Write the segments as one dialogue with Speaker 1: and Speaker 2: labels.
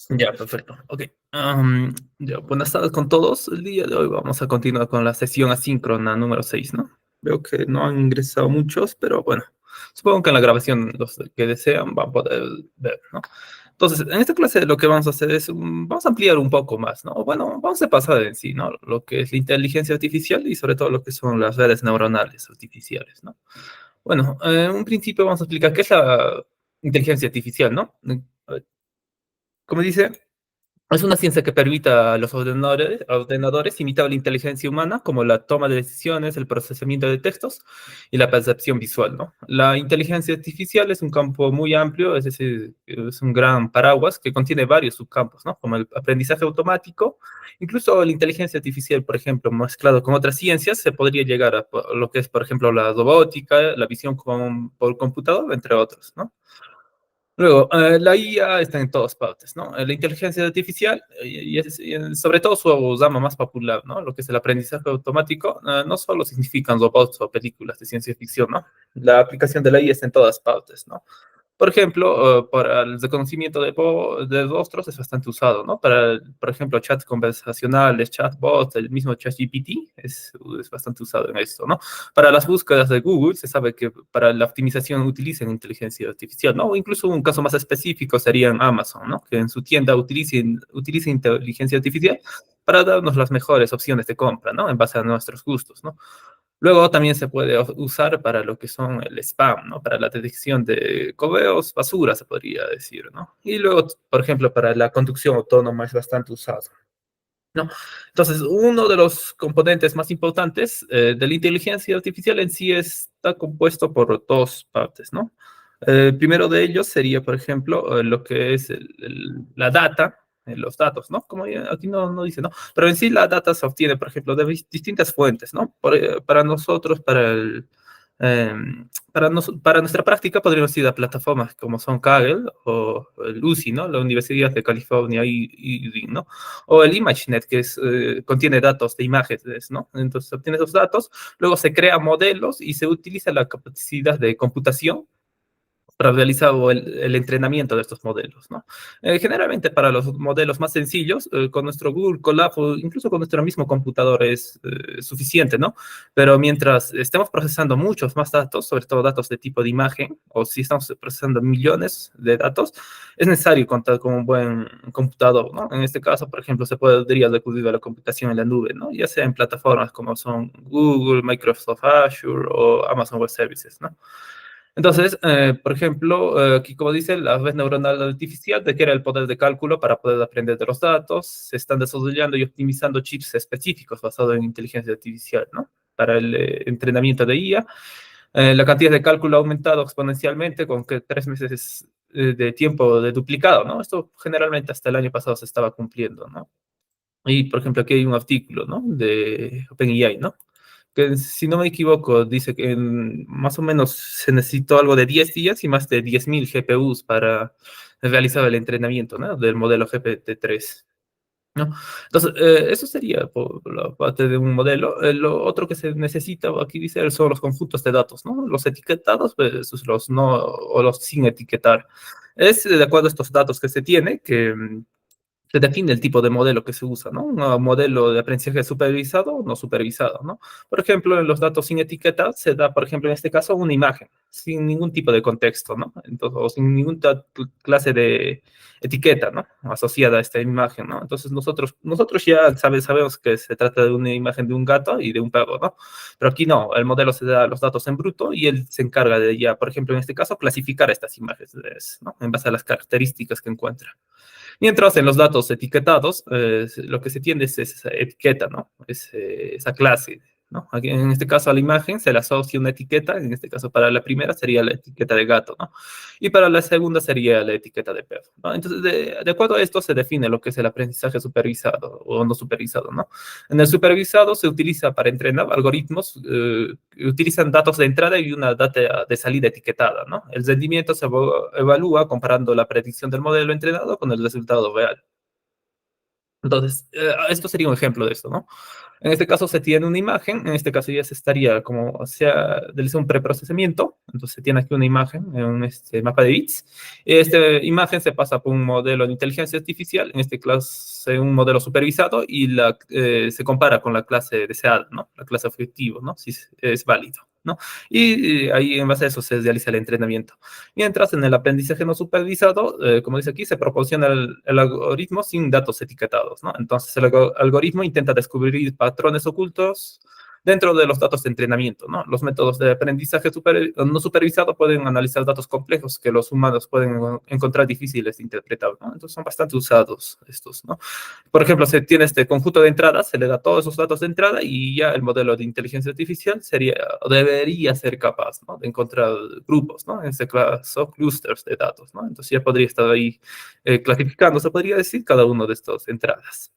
Speaker 1: Ya, perfecto. Ok. Ya, buenas tardes con todos. El día de hoy vamos a continuar con la sesión asíncrona número 6, ¿no? Veo que no han ingresado muchos, pero bueno, supongo que en la grabación los que desean van a poder ver, ¿no? Entonces, en esta clase lo que vamos a hacer es, vamos a ampliar un poco más, ¿no? Bueno, vamos a pasar en sí, ¿no? Lo que es la inteligencia artificial y sobre todo lo que son las redes neuronales artificiales, ¿no? Bueno, en un principio vamos a explicar qué es la inteligencia artificial, ¿no? Como dice, es una ciencia que permite a los ordenadores imitar la inteligencia humana, como la toma de decisiones, el procesamiento de textos y la percepción visual, ¿no? La inteligencia artificial es un campo muy amplio, es decir, es un gran paraguas que contiene varios subcampos, ¿no? Como el aprendizaje automático, incluso la inteligencia artificial, por ejemplo, mezclado con otras ciencias, se podría llegar a lo que es, por ejemplo, la robótica, la visión por computador, entre otros, ¿no? Luego, la IA está en todas partes, ¿no? La inteligencia artificial, sobre todo su rama más popular, ¿no? Lo que es el aprendizaje automático, no solo significan robots o películas de ciencia ficción, ¿no? La aplicación de la IA está en todas partes, ¿no? Por ejemplo, para el reconocimiento de rostros es bastante usado, ¿no? Para, por ejemplo, chats conversacionales, chatbots, el mismo ChatGPT es bastante usado en esto, ¿no? Para las búsquedas de Google se sabe que para la optimización utilizan inteligencia artificial, ¿no? O incluso un caso más específico sería en Amazon, ¿no? Que en su tienda utilice inteligencia artificial para darnos las mejores opciones de compra, ¿no? En base a nuestros gustos, ¿no? Luego también se puede usar para lo que son el spam, ¿no? Para la detección de correos basura, se podría decir, ¿no? Y luego, por ejemplo, para la conducción autónoma es bastante usado, ¿no? Entonces, uno de los componentes más importantes de la inteligencia artificial en sí está compuesto por dos partes, ¿no? El primero de ellos sería, por ejemplo, lo que es la data, los datos, ¿no? Como aquí no dice, ¿no? Pero en sí la data se obtiene, por ejemplo, de distintas fuentes, ¿no? Para nosotros, eh, para nuestra práctica podríamos ir a plataformas como son Kaggle o el UCI, ¿no? La Universidad de California y ¿no? O el ImageNet, que contiene datos de imágenes, ¿no? Entonces se obtiene esos datos, luego se crean modelos y se utiliza la capacidad de computación para realizar el entrenamiento de estos modelos, ¿no? Generalmente para los modelos más sencillos, con nuestro Google Colab o incluso con nuestro mismo computador es suficiente, ¿no? Pero mientras estemos procesando muchos más datos, sobre todo datos de tipo de imagen, o si estamos procesando millones de datos, es necesario contar con un buen computador, ¿no? En este caso, por ejemplo, se podría recurrir a la computación en la nube, ¿no? Ya sea en plataformas como son Google, Microsoft Azure o Amazon Web Services, ¿no? Entonces, por ejemplo, aquí como dice, la red neuronal artificial requiere el poder de cálculo para poder aprender de los datos. Se están desarrollando y optimizando chips específicos basados en inteligencia artificial, ¿no? Para el entrenamiento de IA. La cantidad de cálculo ha aumentado exponencialmente con que 3 meses de tiempo de duplicado, ¿no? Esto generalmente hasta el año pasado se estaba cumpliendo, ¿no? Y, por ejemplo, aquí hay un artículo, ¿no? De OpenAI, ¿no? Que si no me equivoco, dice que más o menos se necesitó algo de 10 días y más de 10.000 GPUs para realizar el entrenamiento, ¿no? Del modelo GPT-3, ¿no? Entonces, eso sería por la parte de un modelo. Lo otro que se necesita, aquí dice, son los conjuntos de datos, ¿no? Los etiquetados versus los no, o los sin etiquetar. Es de acuerdo a estos datos que se tiene, que se define el tipo de modelo que se usa, ¿no? Un modelo de aprendizaje supervisado o no supervisado, ¿no? Por ejemplo, en los datos sin etiqueta se da, por ejemplo, en este caso, una imagen, sin ningún tipo de contexto, ¿no? Entonces, o sin ninguna clase de etiqueta, ¿no? Asociada a esta imagen, ¿no? Entonces, nosotros ya sabemos que se trata de una imagen de un gato y de un perro, ¿no? Pero aquí no, el modelo se da los datos en bruto y él se encarga de ya, por ejemplo, en este caso, clasificar estas imágenes, ¿no? En base a las características que encuentra. Mientras en los datos etiquetados, lo que se tiene es esa etiqueta, ¿no? Esa clase, ¿no? Aquí, en este caso a la imagen se le asocia una etiqueta, en este caso para la primera sería la etiqueta de gato, ¿no? Y para la segunda sería la etiqueta de perro, ¿no? Entonces, de acuerdo a esto se define lo que es el aprendizaje supervisado o no supervisado, ¿no? En el supervisado se utiliza para entrenar algoritmos que utilizan datos de entrada y una data de salida etiquetada, ¿no? El rendimiento se evalúa comparando la predicción del modelo entrenado con el resultado real. Entonces, esto sería un ejemplo de esto, ¿no? En este caso se tiene una imagen, en este caso ya se estaría como, o sea, realiza un preprocesamiento, entonces se tiene aquí una imagen en un mapa de bits. Esta imagen se pasa por un modelo de inteligencia artificial, en este caso un modelo supervisado, y se compara con la clase deseada, ¿no? La clase objetivo, ¿no? Si es válido, ¿no? Y ahí en base a eso se realiza el entrenamiento. Mientras en el aprendizaje no supervisado, como dice aquí, se proporciona el algoritmo sin datos etiquetados, ¿no? Entonces el algoritmo intenta descubrir patrones ocultos dentro de los datos de entrenamiento, ¿no? Los métodos de aprendizaje no supervisado pueden analizar datos complejos que los humanos pueden encontrar difíciles de interpretar, ¿no? Entonces son bastante usados estos, ¿no? Por ejemplo, se tiene este conjunto de entradas, se le da todos esos datos de entrada y ya el modelo de inteligencia artificial debería ser capaz, ¿no? De encontrar grupos, ¿no? En este caso, clusters de datos, ¿no? Entonces ya podría estar ahí clasificando, se podría decir, cada uno de estas entradas.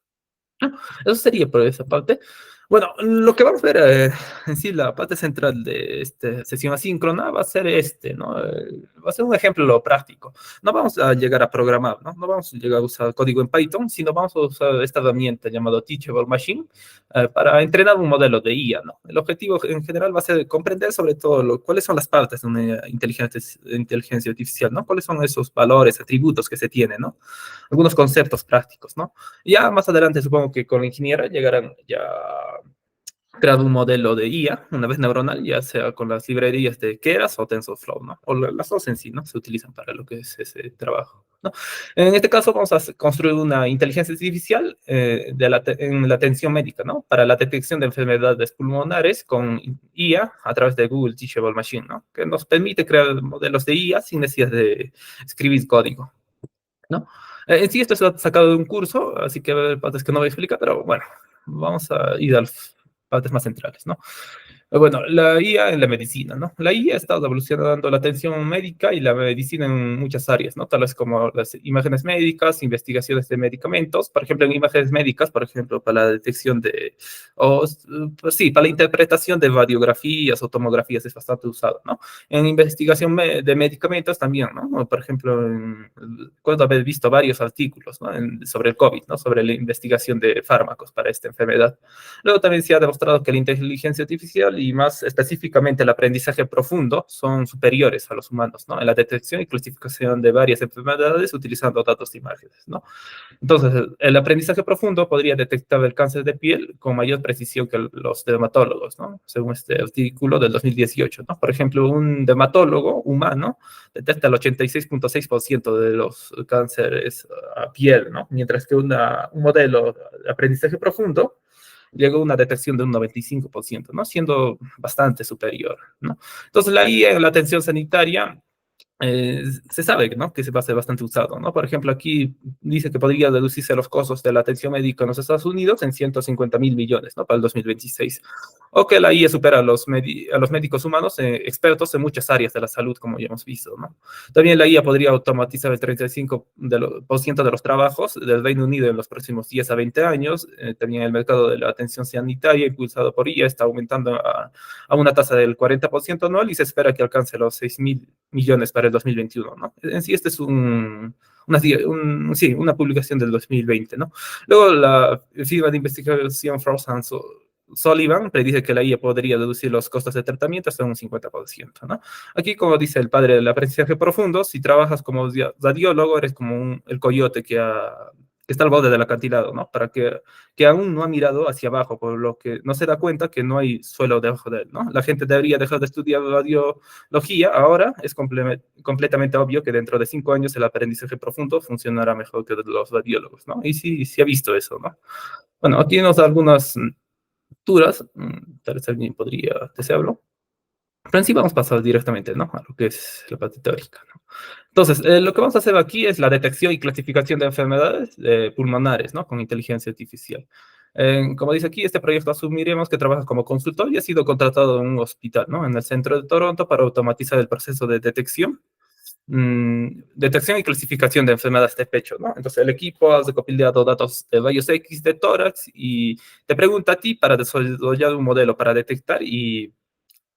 Speaker 1: Eso sería por esa parte. Bueno, lo que vamos a ver en sí, la parte central de esta sesión asíncrona va a ser ¿no? Va a ser un ejemplo práctico. No vamos a llegar a programar, ¿no? No vamos a llegar a usar código en Python, sino vamos a usar esta herramienta llamada Teachable Machine para entrenar un modelo de IA, ¿no? El objetivo en general va a ser comprender sobre todo cuáles son las partes de una inteligencia artificial, ¿no? Cuáles son esos valores, atributos que se tienen, ¿no? Algunos conceptos prácticos, ¿no? Ya más adelante supongo que con la ingeniera llegarán ya creado un modelo de IA, una vez neuronal, ya sea con las librerías de Keras o TensorFlow, ¿no? O las dos en sí, ¿no? Se utilizan para lo que es ese trabajo, ¿no? En este caso vamos a construir una inteligencia artificial en la atención médica, ¿no? Para la detección de enfermedades pulmonares con IA a través de Google Teachable Machine, ¿no? Que nos permite crear modelos de IA sin necesidad de escribir código, ¿no? En sí, esto es sacado de un curso, así que va a haber partes que no voy a explicar, pero bueno, vamos a ir a las partes más centrales, ¿no? Bueno, la IA en la medicina, ¿no? La IA ha estado evolucionando la atención médica y la medicina en muchas áreas, ¿no? Tales como las imágenes médicas, investigaciones de medicamentos, por ejemplo, en imágenes médicas, por ejemplo, para la detección pues sí, para la interpretación de radiografías o tomografías es bastante usado, ¿no? En investigación de medicamentos también, ¿no? Por ejemplo, recuerdo haber visto varios artículos, ¿no? Sobre el COVID, ¿no? Sobre la investigación de fármacos para esta enfermedad. Luego también se ha demostrado que la inteligencia artificial y más específicamente el aprendizaje profundo son superiores a los humanos, ¿no? En la detección y clasificación de varias enfermedades utilizando datos de imágenes, ¿no? Entonces, el aprendizaje profundo podría detectar el cáncer de piel con mayor precisión que los dermatólogos, ¿no? Según este artículo del 2018, ¿no? Por ejemplo, un dermatólogo humano detecta el 86,6% de los cánceres a piel, ¿no? Mientras que un modelo de aprendizaje profundo llegó a una detección de un 95%, ¿no? Siendo bastante superior, ¿no? Entonces, la IA en la atención sanitaria se sabe, ¿no? Que se va a ser bastante usado, ¿no? Por ejemplo, aquí dice que podría reducirse los costos de la atención médica en los Estados Unidos en 150.000 millones, ¿no? Para el 2026. O que la IA supera a los médicos humanos expertos en muchas áreas de la salud, como ya hemos visto, ¿no? También la IA podría automatizar el 35% de los trabajos del Reino Unido en los próximos 10 a 20 años. También el mercado de la atención sanitaria, impulsado por IA, está aumentando a una tasa del 40% anual y se espera que alcance los 6.000 millones para el 2021, ¿no? En sí, este es sí, una publicación del 2020, ¿no? Luego, la firma de investigación Frost and Sullivan predice que la IA podría reducir los costos de tratamiento hasta un 50%, ¿no? Aquí, como dice el padre del aprendizaje profundo, si trabajas como radiólogo, eres como el coyote que está al borde del acantilado, ¿no? Que aún no ha mirado hacia abajo, por lo que no se da cuenta que no hay suelo debajo de él, ¿no? La gente debería dejar de estudiar radiología ahora. Es completamente obvio que dentro de 5 años el aprendizaje profundo funcionará mejor que los radiólogos, ¿no? Y sí, sí ha visto eso, ¿no? Bueno, aquí nos da algunas lecturas, tal vez alguien podría desearlo. Pero en sí vamos a pasar directamente, ¿no? A lo que es la parte teórica, ¿no? Entonces, lo que vamos a hacer aquí es la detección y clasificación de enfermedades pulmonares, ¿no? Con inteligencia artificial. Como dice aquí, este proyecto asumiremos que trabaja como consultor y ha sido contratado en un hospital, ¿no? En el centro de Toronto para automatizar el proceso de detección y clasificación de enfermedades de pecho, ¿no? Entonces, el equipo ha recopilado datos de rayos X de tórax y te pregunta a ti para desarrollar un modelo para detectar y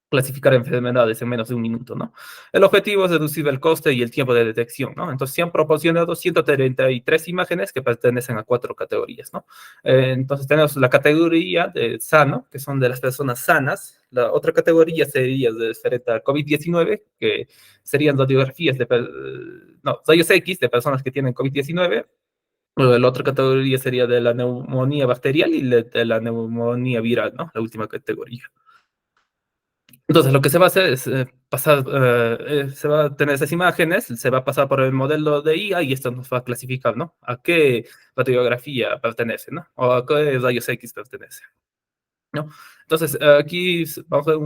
Speaker 1: clasificar enfermedades en menos de un minuto, ¿no? El objetivo es reducir el coste y el tiempo de detección, ¿no? Entonces, se han proporcionado 133 imágenes que pertenecen a cuatro categorías, ¿no? Entonces, tenemos la categoría de sano, que son de las personas sanas. La otra categoría sería de referente a COVID-19, que serían radiografías no, rayos X de personas que tienen COVID-19. La otra categoría sería de la neumonía bacterial y de la neumonía viral, ¿no? La última categoría. Entonces, lo que se va a hacer es pasar, se va a tener esas imágenes, se va a pasar por el modelo de IA y esto nos va a clasificar, ¿no? A qué radiografía pertenece, ¿no? O a qué rayos X pertenece. ¿No? Entonces, aquí vamos a ver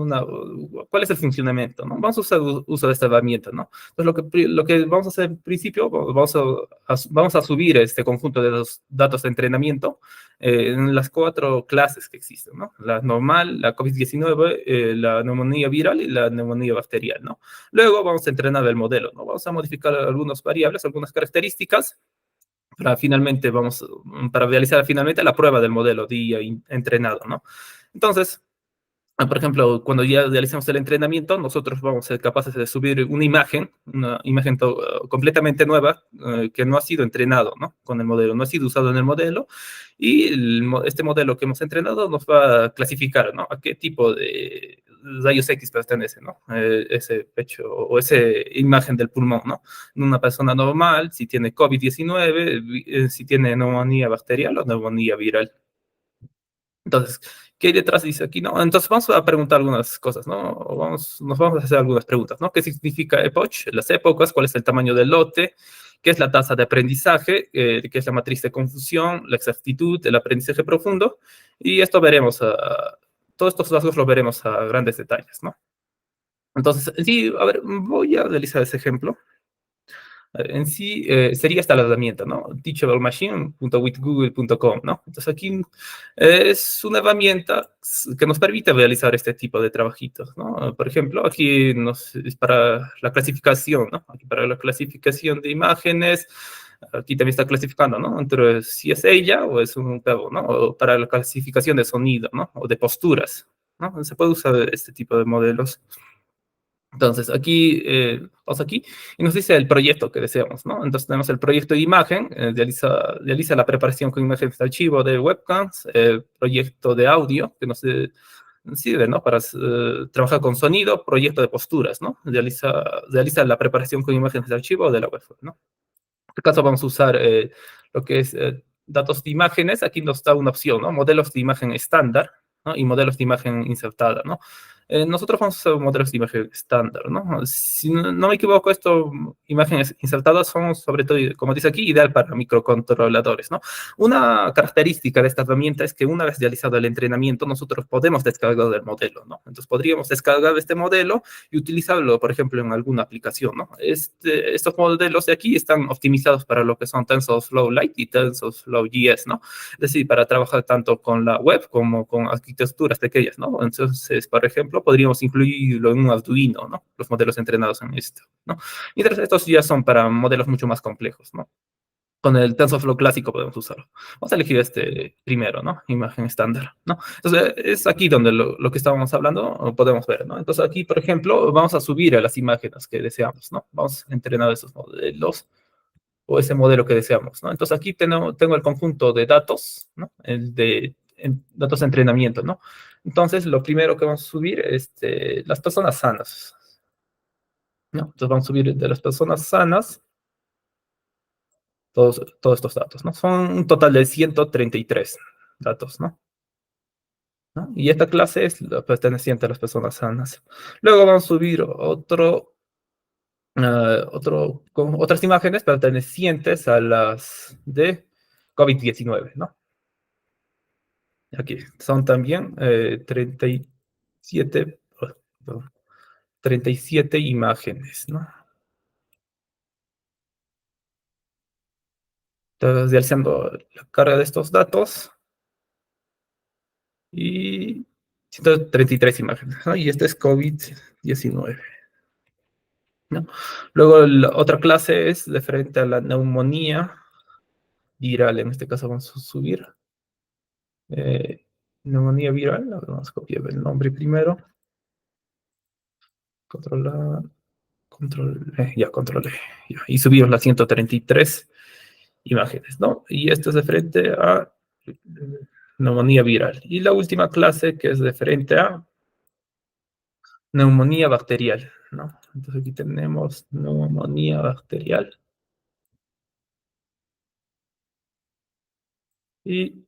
Speaker 1: ¿cuál es el funcionamiento? ¿No? Vamos a usar uso de esta herramienta, ¿no? Entonces, lo que vamos a hacer en principio, vamos a subir este conjunto de los datos de entrenamiento en las cuatro clases que existen, ¿no? La normal, la COVID-19, la neumonía viral y la neumonía bacterial, ¿no? Luego vamos a entrenar el modelo, ¿no? Vamos a modificar algunas variables, algunas características para realizar finalmente la prueba del modelo de IA entrenado, ¿no? Entonces, por ejemplo, cuando ya realicemos el entrenamiento, nosotros vamos a ser capaces de subir una imagen completamente nueva que no ha sido entrenado, ¿no? Con el modelo, no ha sido usado en el modelo y este modelo que hemos entrenado nos va a clasificar, ¿no? A qué tipo de rayos X pertenece, ¿no? Ese pecho o esa imagen del pulmón, ¿no? En una persona normal, si tiene COVID-19, si tiene neumonía bacterial o neumonía viral. Entonces, ¿qué hay detrás? Dice aquí, ¿no? Entonces vamos a preguntar algunas cosas, ¿no? Nos vamos a hacer algunas preguntas, ¿no? ¿Qué significa epoch? Las épocas, ¿cuál es el tamaño del lote? ¿Qué es la tasa de aprendizaje? ¿Qué es la matriz de confusión? La exactitud, el aprendizaje profundo. Y esto veremos, todos estos rasgos lo veremos a grandes detalles, ¿no? Entonces, sí, a ver, voy a realizar ese ejemplo. En sí sería esta la herramienta, ¿no? teachablemachine.withgoogle.com, ¿no? Entonces aquí es una herramienta que nos permite realizar este tipo de trabajitos, ¿no? Por ejemplo, aquí es para la clasificación, ¿no? Aquí para la clasificación de imágenes, aquí también está clasificando, ¿no? Entre si es ella o es un perro, ¿no? O para la clasificación de sonido, ¿no? O de posturas, ¿no? Se puede usar este tipo de modelos. Entonces, vamos aquí y nos dice el proyecto que deseamos, ¿no? Entonces, tenemos el proyecto de imagen, realiza la preparación con imágenes de archivo de webcams, el proyecto de audio, que nos sirve, ¿no? Para trabajar con sonido, proyecto de posturas, ¿no? Realiza la preparación con imágenes de archivo de la web, ¿no? En este caso vamos a usar lo que es datos de imágenes. Aquí nos da una opción, ¿no? Modelos de imagen estándar, ¿no? Y modelos de imagen insertada, ¿no? Nosotros vamos a usar modelos de imagen estándar, ¿no? Si no me equivoco, imágenes insertadas son sobre todo, como dice aquí, ideal para microcontroladores, ¿no? Una característica de esta herramienta es que una vez realizado el entrenamiento, nosotros podemos descargar el modelo, ¿no? Entonces podríamos descargar este modelo y utilizarlo, por ejemplo, en alguna aplicación, ¿no? Estos modelos de aquí están optimizados para lo que son TensorFlow Lite y TensorFlow GS, ¿no? Es decir, para trabajar tanto con la web como con arquitecturas pequeñas, ¿no? Entonces, por ejemplo, podríamos incluirlo en un Arduino, ¿no? Los modelos entrenados en esto, ¿no? Mientras estos ya son para modelos mucho más complejos, ¿no? Con el TensorFlow clásico podemos usarlo. Vamos a elegir este primero, ¿no? Imagen estándar, ¿no? Entonces, es aquí donde lo que estábamos hablando podemos ver, ¿no? Entonces, aquí, por ejemplo, vamos a subir a las imágenes que deseamos, ¿no? Vamos a entrenar esos modelos o ese modelo que deseamos, ¿no? Entonces, aquí tengo el conjunto de datos, ¿no? Datos de entrenamiento, ¿no? Entonces, lo primero que vamos a subir es las personas sanas, ¿no? Entonces, vamos a subir de las personas sanas todos estos datos, ¿no? Son un total de 133 datos, ¿no? ¿No? Y esta clase es la perteneciente a las personas sanas. Luego vamos a subir con otras imágenes pertenecientes a las de COVID-19, ¿no? Aquí son también 37, perdón, 37 imágenes, ¿no? Entonces, realizando la carga de estos datos y 133 imágenes, ¿no? Y este es COVID-19, ¿no? Luego la otra clase es referente a la neumonía viral, en este caso vamos a subir eh, neumonía viral, vamos a copiar el nombre primero, controlar, ya controlé, ya, y subimos las 133 imágenes, ¿no? Y esto es de frente a neumonía viral. Y la última clase que es de frente a neumonía bacterial, ¿no? Entonces aquí tenemos neumonía bacterial y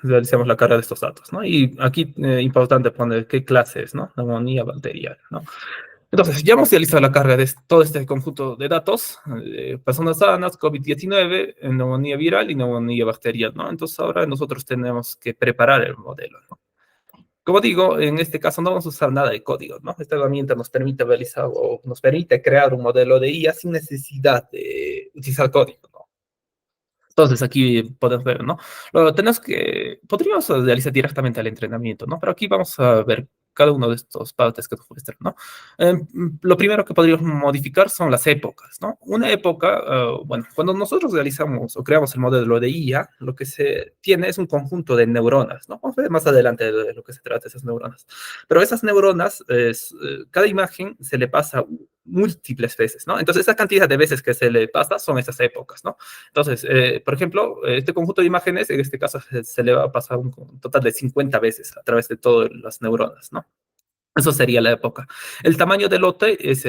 Speaker 1: realizamos la carga de estos datos, ¿no? Y aquí importante poner qué clase es, ¿no? Neumonía bacterial, ¿no? Entonces, ya hemos realizado la carga de todo este conjunto de datos, personas sanas, COVID-19, neumonía viral y neumonía bacterial, ¿no? Entonces, ahora nosotros tenemos que preparar el modelo, ¿no? Como digo, en este caso no vamos a usar nada de código, ¿no? Esta herramienta nos permite realizar o nos permite crear un modelo de IA sin necesidad de utilizar código, ¿no? Entonces aquí podemos ver, ¿no? Podríamos realizar directamente el entrenamiento, ¿no? Pero aquí vamos a ver cada uno de estos partes que nos muestran, ¿no? Lo primero que podríamos modificar son las épocas, ¿no? Una época, bueno, cuando nosotros realizamos o creamos el modelo de IA, lo que se tiene es un conjunto de neuronas, ¿no? Vamos a ver más adelante de lo que se trata de esas neuronas. Pero esas neuronas, cada imagen se le pasa múltiples veces, ¿no? Entonces, esa cantidad de veces que se le pasa son esas épocas, ¿no? Entonces, por ejemplo, este conjunto de imágenes, en este caso, se le va a pasar un total de 50 veces a través de todas las neuronas, ¿no? Eso sería la época. El tamaño del lote es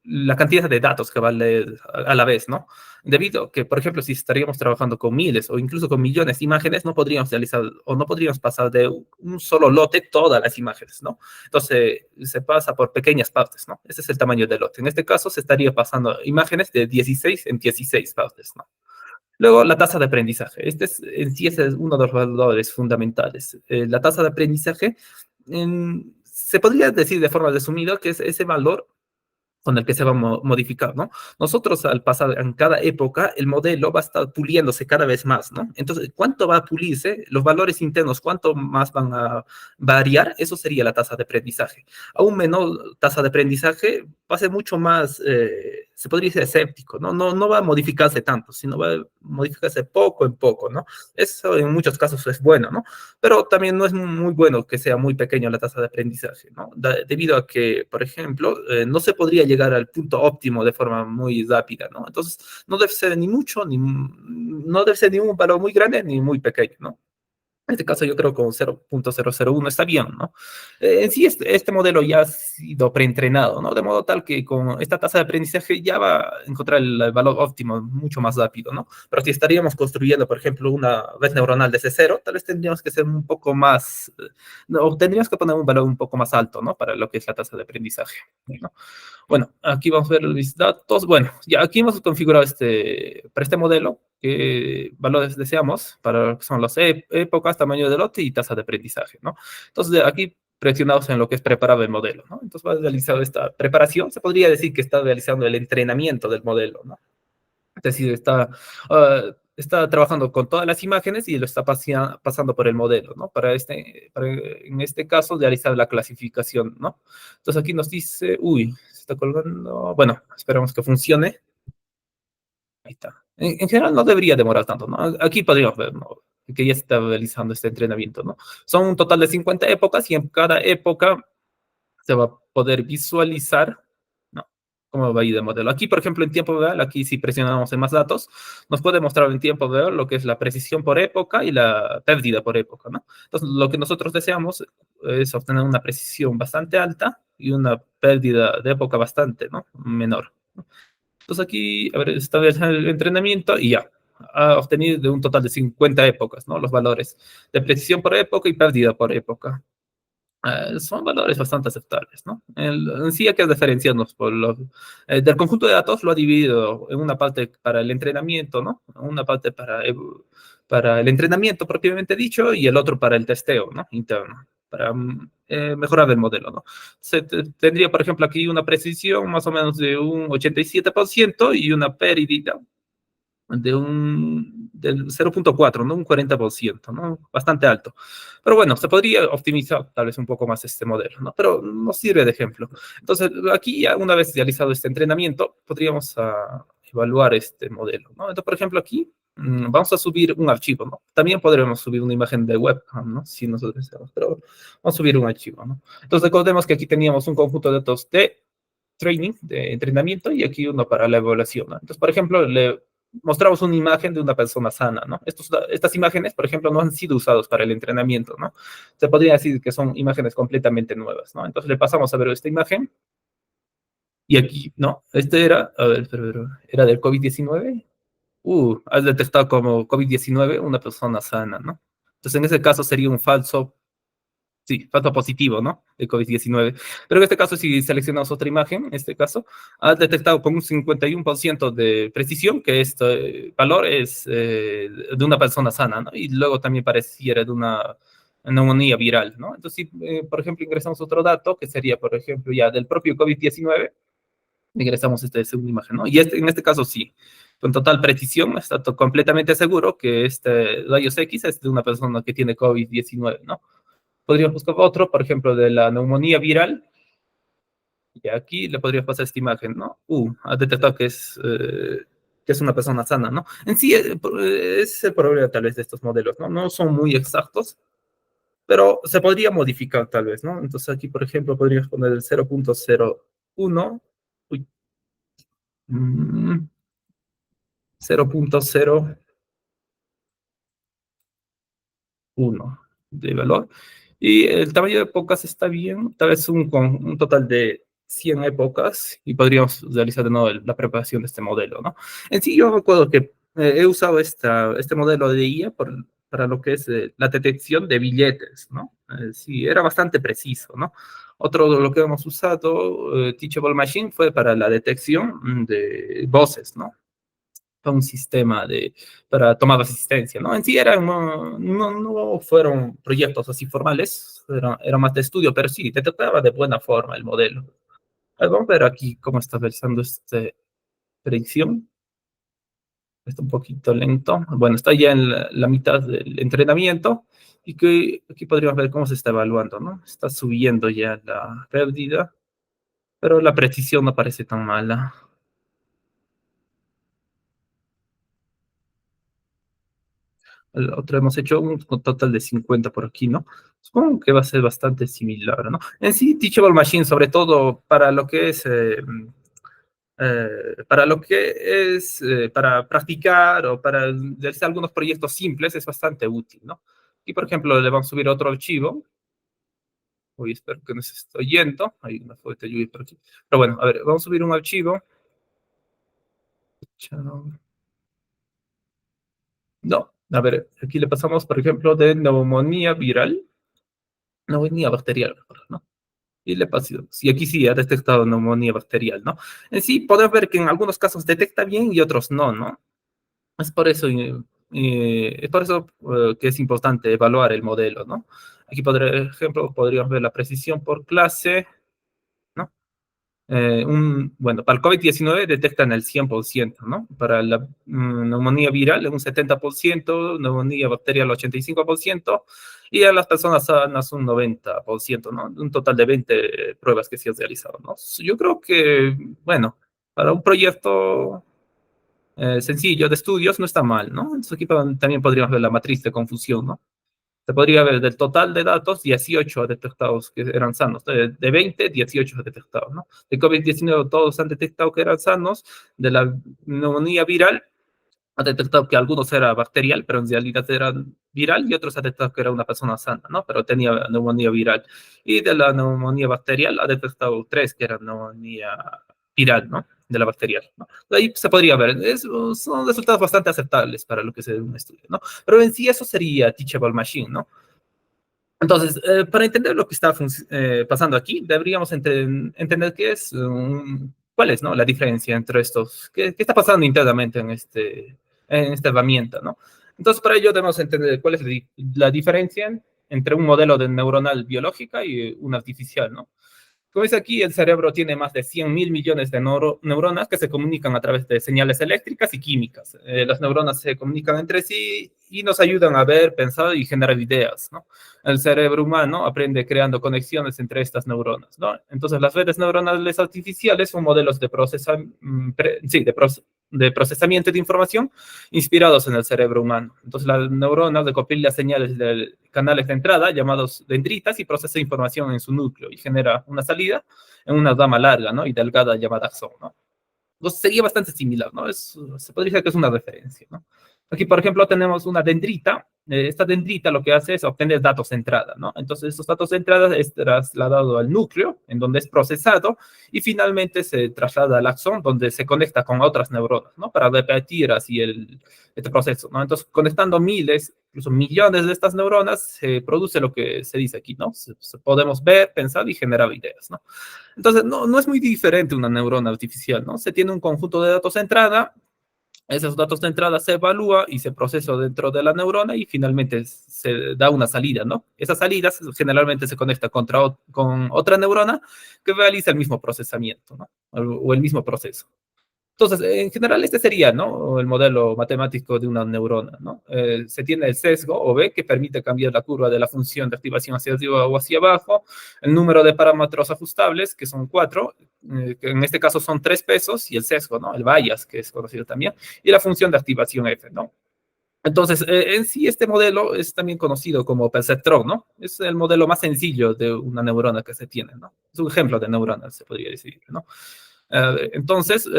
Speaker 1: la cantidad de datos que va a leer a la vez, ¿no? Debido a que, por ejemplo, si estaríamos trabajando con miles o incluso con millones de imágenes, no podríamos realizar o no podríamos pasar de un solo lote todas las imágenes, ¿no? Entonces, se pasa por pequeñas partes, ¿no? Ese es el tamaño del lote. En este caso, se estaría pasando imágenes de 16 en 16 partes, ¿no? Luego, la tasa de aprendizaje. En sí es uno de los valores fundamentales. La tasa de aprendizaje se podría decir de forma resumida que es ese valor con el que se va a modificar, ¿no? Nosotros al pasar en cada época, el modelo va a estar puliéndose cada vez más, ¿no? Entonces, ¿cuánto va a pulirse? Los valores internos, ¿cuánto más van a variar? Eso sería la tasa de aprendizaje. A un menor tasa de aprendizaje va a ser mucho más, se podría decir escéptico, ¿no? No va a modificarse tanto, sino va a modificarse poco en poco, ¿no? Eso en muchos casos es bueno, ¿no? Pero también no es muy bueno que sea muy pequeño la tasa de aprendizaje, ¿no? Debido a que, por ejemplo, no se podría llegar al punto óptimo de forma muy rápida, ¿no? Entonces, no debe ser ni mucho, no debe ser ni un valor muy grande ni muy pequeño, ¿no? En este caso yo creo que con 0.001 está bien, ¿no? En sí este modelo ya ha sido preentrenado, ¿no? De modo tal que con esta tasa de aprendizaje ya va a encontrar el valor óptimo mucho más rápido, ¿no? Pero si estaríamos construyendo, por ejemplo, una red neuronal desde cero, tal vez tendríamos que ser un poco más, o tendríamos que poner un valor un poco más alto, ¿no? Para lo que es la tasa de aprendizaje, ¿no? Bueno, aquí vamos a ver los datos. Bueno, ya aquí hemos configurado para este modelo qué valores deseamos para lo que son las épocas, tamaño de lote y tasa de aprendizaje, ¿no? Entonces, aquí presionamos en lo que es preparar el modelo, ¿no? Entonces, va a realizar esta preparación. Se podría decir que está realizando el entrenamiento del modelo, ¿no? Es decir, está trabajando con todas las imágenes y lo está pasando por el modelo, ¿no? En este caso, realizar la clasificación, ¿no? Entonces aquí nos dice, uy, se está colgando, bueno, esperamos que funcione. Ahí está. En general no debería demorar tanto, ¿no? Aquí podríamos ver, ¿no? Que ya se está realizando este entrenamiento, ¿no? Son un total de 50 épocas y en cada época se va a poder visualizar, ¿no? Cómo va a ir el modelo. Aquí, por ejemplo, en tiempo real, aquí si presionamos en más datos, nos puede mostrar en tiempo real lo que es la precisión por época y la pérdida por época, ¿no? Entonces, lo que nosotros deseamos es obtener una precisión bastante alta y una pérdida de época bastante, ¿no? Menor. Entonces aquí, a ver, está el entrenamiento y ya. Ha obtenido de un total de 50 épocas, ¿no? Los valores de precisión por época y pérdida por época. Son valores bastante aceptables, ¿no? En sí hay que diferenciarnos del conjunto de datos, lo ha dividido en una parte para el entrenamiento, ¿no? Una parte para el entrenamiento propiamente dicho y el otro para el testeo, ¿no? Interno, para mejorar el modelo, ¿no? Tendría, por ejemplo, aquí una precisión más o menos de un 87% y una pérdida del 0.4, ¿no? Un 40%, ¿no? Bastante alto. Pero bueno, se podría optimizar tal vez un poco más este modelo, ¿no? Pero nos sirve de ejemplo. Entonces, aquí ya una vez realizado este entrenamiento, podríamos evaluar este modelo, ¿no? Entonces, por ejemplo, aquí vamos a subir un archivo, ¿no? También podremos subir una imagen de webcam, ¿no? Si nosotros deseamos, pero vamos a subir un archivo, ¿no? Entonces, recordemos que aquí teníamos un conjunto de datos de training, de entrenamiento, y aquí uno para la evaluación, ¿no? Entonces, por ejemplo, le mostramos una imagen de una persona sana, ¿no? Estas imágenes, por ejemplo, no han sido usadas para el entrenamiento, ¿no? Se podría decir que son imágenes completamente nuevas, ¿no? Entonces le pasamos a ver esta imagen y aquí, ¿no? Este era, a ver, era del COVID-19. Has detectado como COVID-19 una persona sana, ¿no? Entonces en ese caso sería un falso. Sí, falso positivo, ¿no? De COVID-19. Pero en este caso, si seleccionamos otra imagen, en este caso, ha detectado con un 51% de precisión que este valor es de una persona sana, ¿no? Y luego también pareciera de una neumonía viral, ¿no? Entonces, si, por ejemplo, ingresamos otro dato, que sería, por ejemplo, ya del propio COVID-19, ingresamos esta segunda imagen, ¿no? Y en este caso sí, con total precisión, está completamente seguro que este rayos X es de una persona que tiene COVID-19, ¿no? Podríamos buscar otro, por ejemplo, de la neumonía viral, y aquí le podría pasar esta imagen, ¿no? Ha detectado que es una persona sana, ¿no? En sí, es el problema tal vez de estos modelos, ¿no? No son muy exactos, pero se podría modificar tal vez, ¿no? Entonces aquí, por ejemplo, podríamos poner el 0.01, uy, mm, 0.01 de valor. Y el tamaño de épocas está bien, tal vez con un total de 100 épocas y podríamos realizar de nuevo la preparación de este modelo, ¿no? En sí, yo recuerdo que he usado este modelo de IA para lo que es la detección de billetes, ¿no? Sí, era bastante preciso, ¿no? Otro de lo que hemos usado, Teachable Machine, fue para la detección de voces, ¿no? Un sistema para tomar asistencia, ¿no? En sí no fueron proyectos así formales, era más de estudio, pero sí, te trataba de buena forma el modelo. Vamos a ver aquí cómo está realizando esta predicción. Está un poquito lento. Bueno, está ya en la mitad del entrenamiento y que aquí podríamos ver cómo se está evaluando, ¿no? Está subiendo ya la pérdida, pero la precisión no parece tan mala. El otro hemos hecho un total de 50 por aquí, ¿no? Supongo que va a ser bastante similar, ¿no? En sí, Teachable Machine, sobre todo para practicar o para realizar algunos proyectos simples, es bastante útil, ¿no? Y, por ejemplo, le vamos a subir otro archivo. Uy, espero que no se esté oyendo. Hay una fuerte lluvia por aquí. Pero bueno, a ver, vamos a subir un archivo. No, a ver, aquí le pasamos, por ejemplo, de neumonía viral, neumonía bacterial, mejor, ¿no? Y le pasó. Y aquí sí ha detectado neumonía bacterial, ¿no? En sí, podemos ver que en algunos casos detecta bien y otros no, ¿no? Es por eso, que es importante evaluar el modelo, ¿no? Aquí, por ejemplo, podríamos ver la precisión por clase, ¿no? Bueno, para el COVID-19 detectan el 100%, ¿no? Para la neumonía viral un 70%, neumonía bacterial 85%, y a las personas sanas un 90%, ¿no? Un total de 20 pruebas que se han realizado, ¿no? Yo creo que, bueno, para un proyecto sencillo de estudios no está mal, ¿no? Entonces aquí también podríamos ver la matriz de confusión, ¿no? Se podría ver del total de datos, 18 detectados que eran sanos. De 20, 18 detectados, ¿no? De COVID-19 todos han detectado que eran sanos. De la neumonía viral, ha detectado que algunos era bacterial, pero en realidad era viral, y otros ha detectado que era una persona sana, ¿no? Pero tenía neumonía viral. Y de la neumonía bacterial ha detectado 3 que eran neumonía viral, ¿no? De la bacterial, ¿no? De ahí se podría ver. Son resultados bastante aceptables para lo que es un estudio, ¿no? Pero en sí eso sería Teachable Machine, ¿no? Entonces, para entender lo que está pasando aquí, deberíamos entender cuál es, ¿no? La diferencia entre estos, qué está pasando internamente en esta herramienta, ¿no? Entonces, para ello debemos entender cuál es la diferencia entre un modelo de neuronal biológica y un artificial, ¿no? Como dice aquí, el cerebro tiene más de 100.000 millones de neuronas que se comunican a través de señales eléctricas y químicas. Las neuronas se comunican entre sí y nos ayudan a ver, pensar y generar ideas, ¿no? El cerebro humano aprende creando conexiones entre estas neuronas, ¿no? Entonces, las redes neuronales artificiales son modelos de de procesamiento de información inspirados en el cerebro humano. Entonces, las neuronas recopilan las señales de canales de entrada, llamados dendritas, y procesa información en su núcleo y genera una salida en una rama larga, ¿no? Y delgada llamada axón, ¿no? Entonces, sería bastante similar, ¿no? Se podría decir que es una referencia, ¿no? Aquí, por ejemplo, tenemos una dendrita. Esta dendrita lo que hace es obtener datos de entrada, ¿no? Entonces, estos datos de entrada es trasladado al núcleo, en donde es procesado, y finalmente se traslada al axón, donde se conecta con otras neuronas, ¿no? Para repetir así este proceso, ¿no? Entonces, conectando miles, incluso millones de estas neuronas, se produce lo que se dice aquí, ¿no? Podemos ver, pensar y generar ideas, ¿no? Entonces, no es muy diferente una neurona artificial, ¿no? Se tiene un conjunto de datos de entrada, esos datos de entrada se evalúa y se procesa dentro de la neurona y finalmente se da una salida, ¿no? Esa salida generalmente se conecta con otra neurona que realiza el mismo procesamiento, ¿no? O el mismo proceso. Entonces, en general, este sería, ¿no? El modelo matemático de una neurona, ¿no? Se tiene el sesgo, o B, que permite cambiar la curva de la función de activación hacia arriba o hacia abajo, el número de parámetros ajustables, que son 4, que en este caso son 3 pesos, y el sesgo, ¿no? El bias, que es conocido también, y la función de activación F, ¿no? Entonces, en sí, este modelo es también conocido como perceptrón, ¿no? Es el modelo más sencillo de una neurona que se tiene, ¿no? Es un ejemplo de neurona, se podría decir, ¿no? Entonces,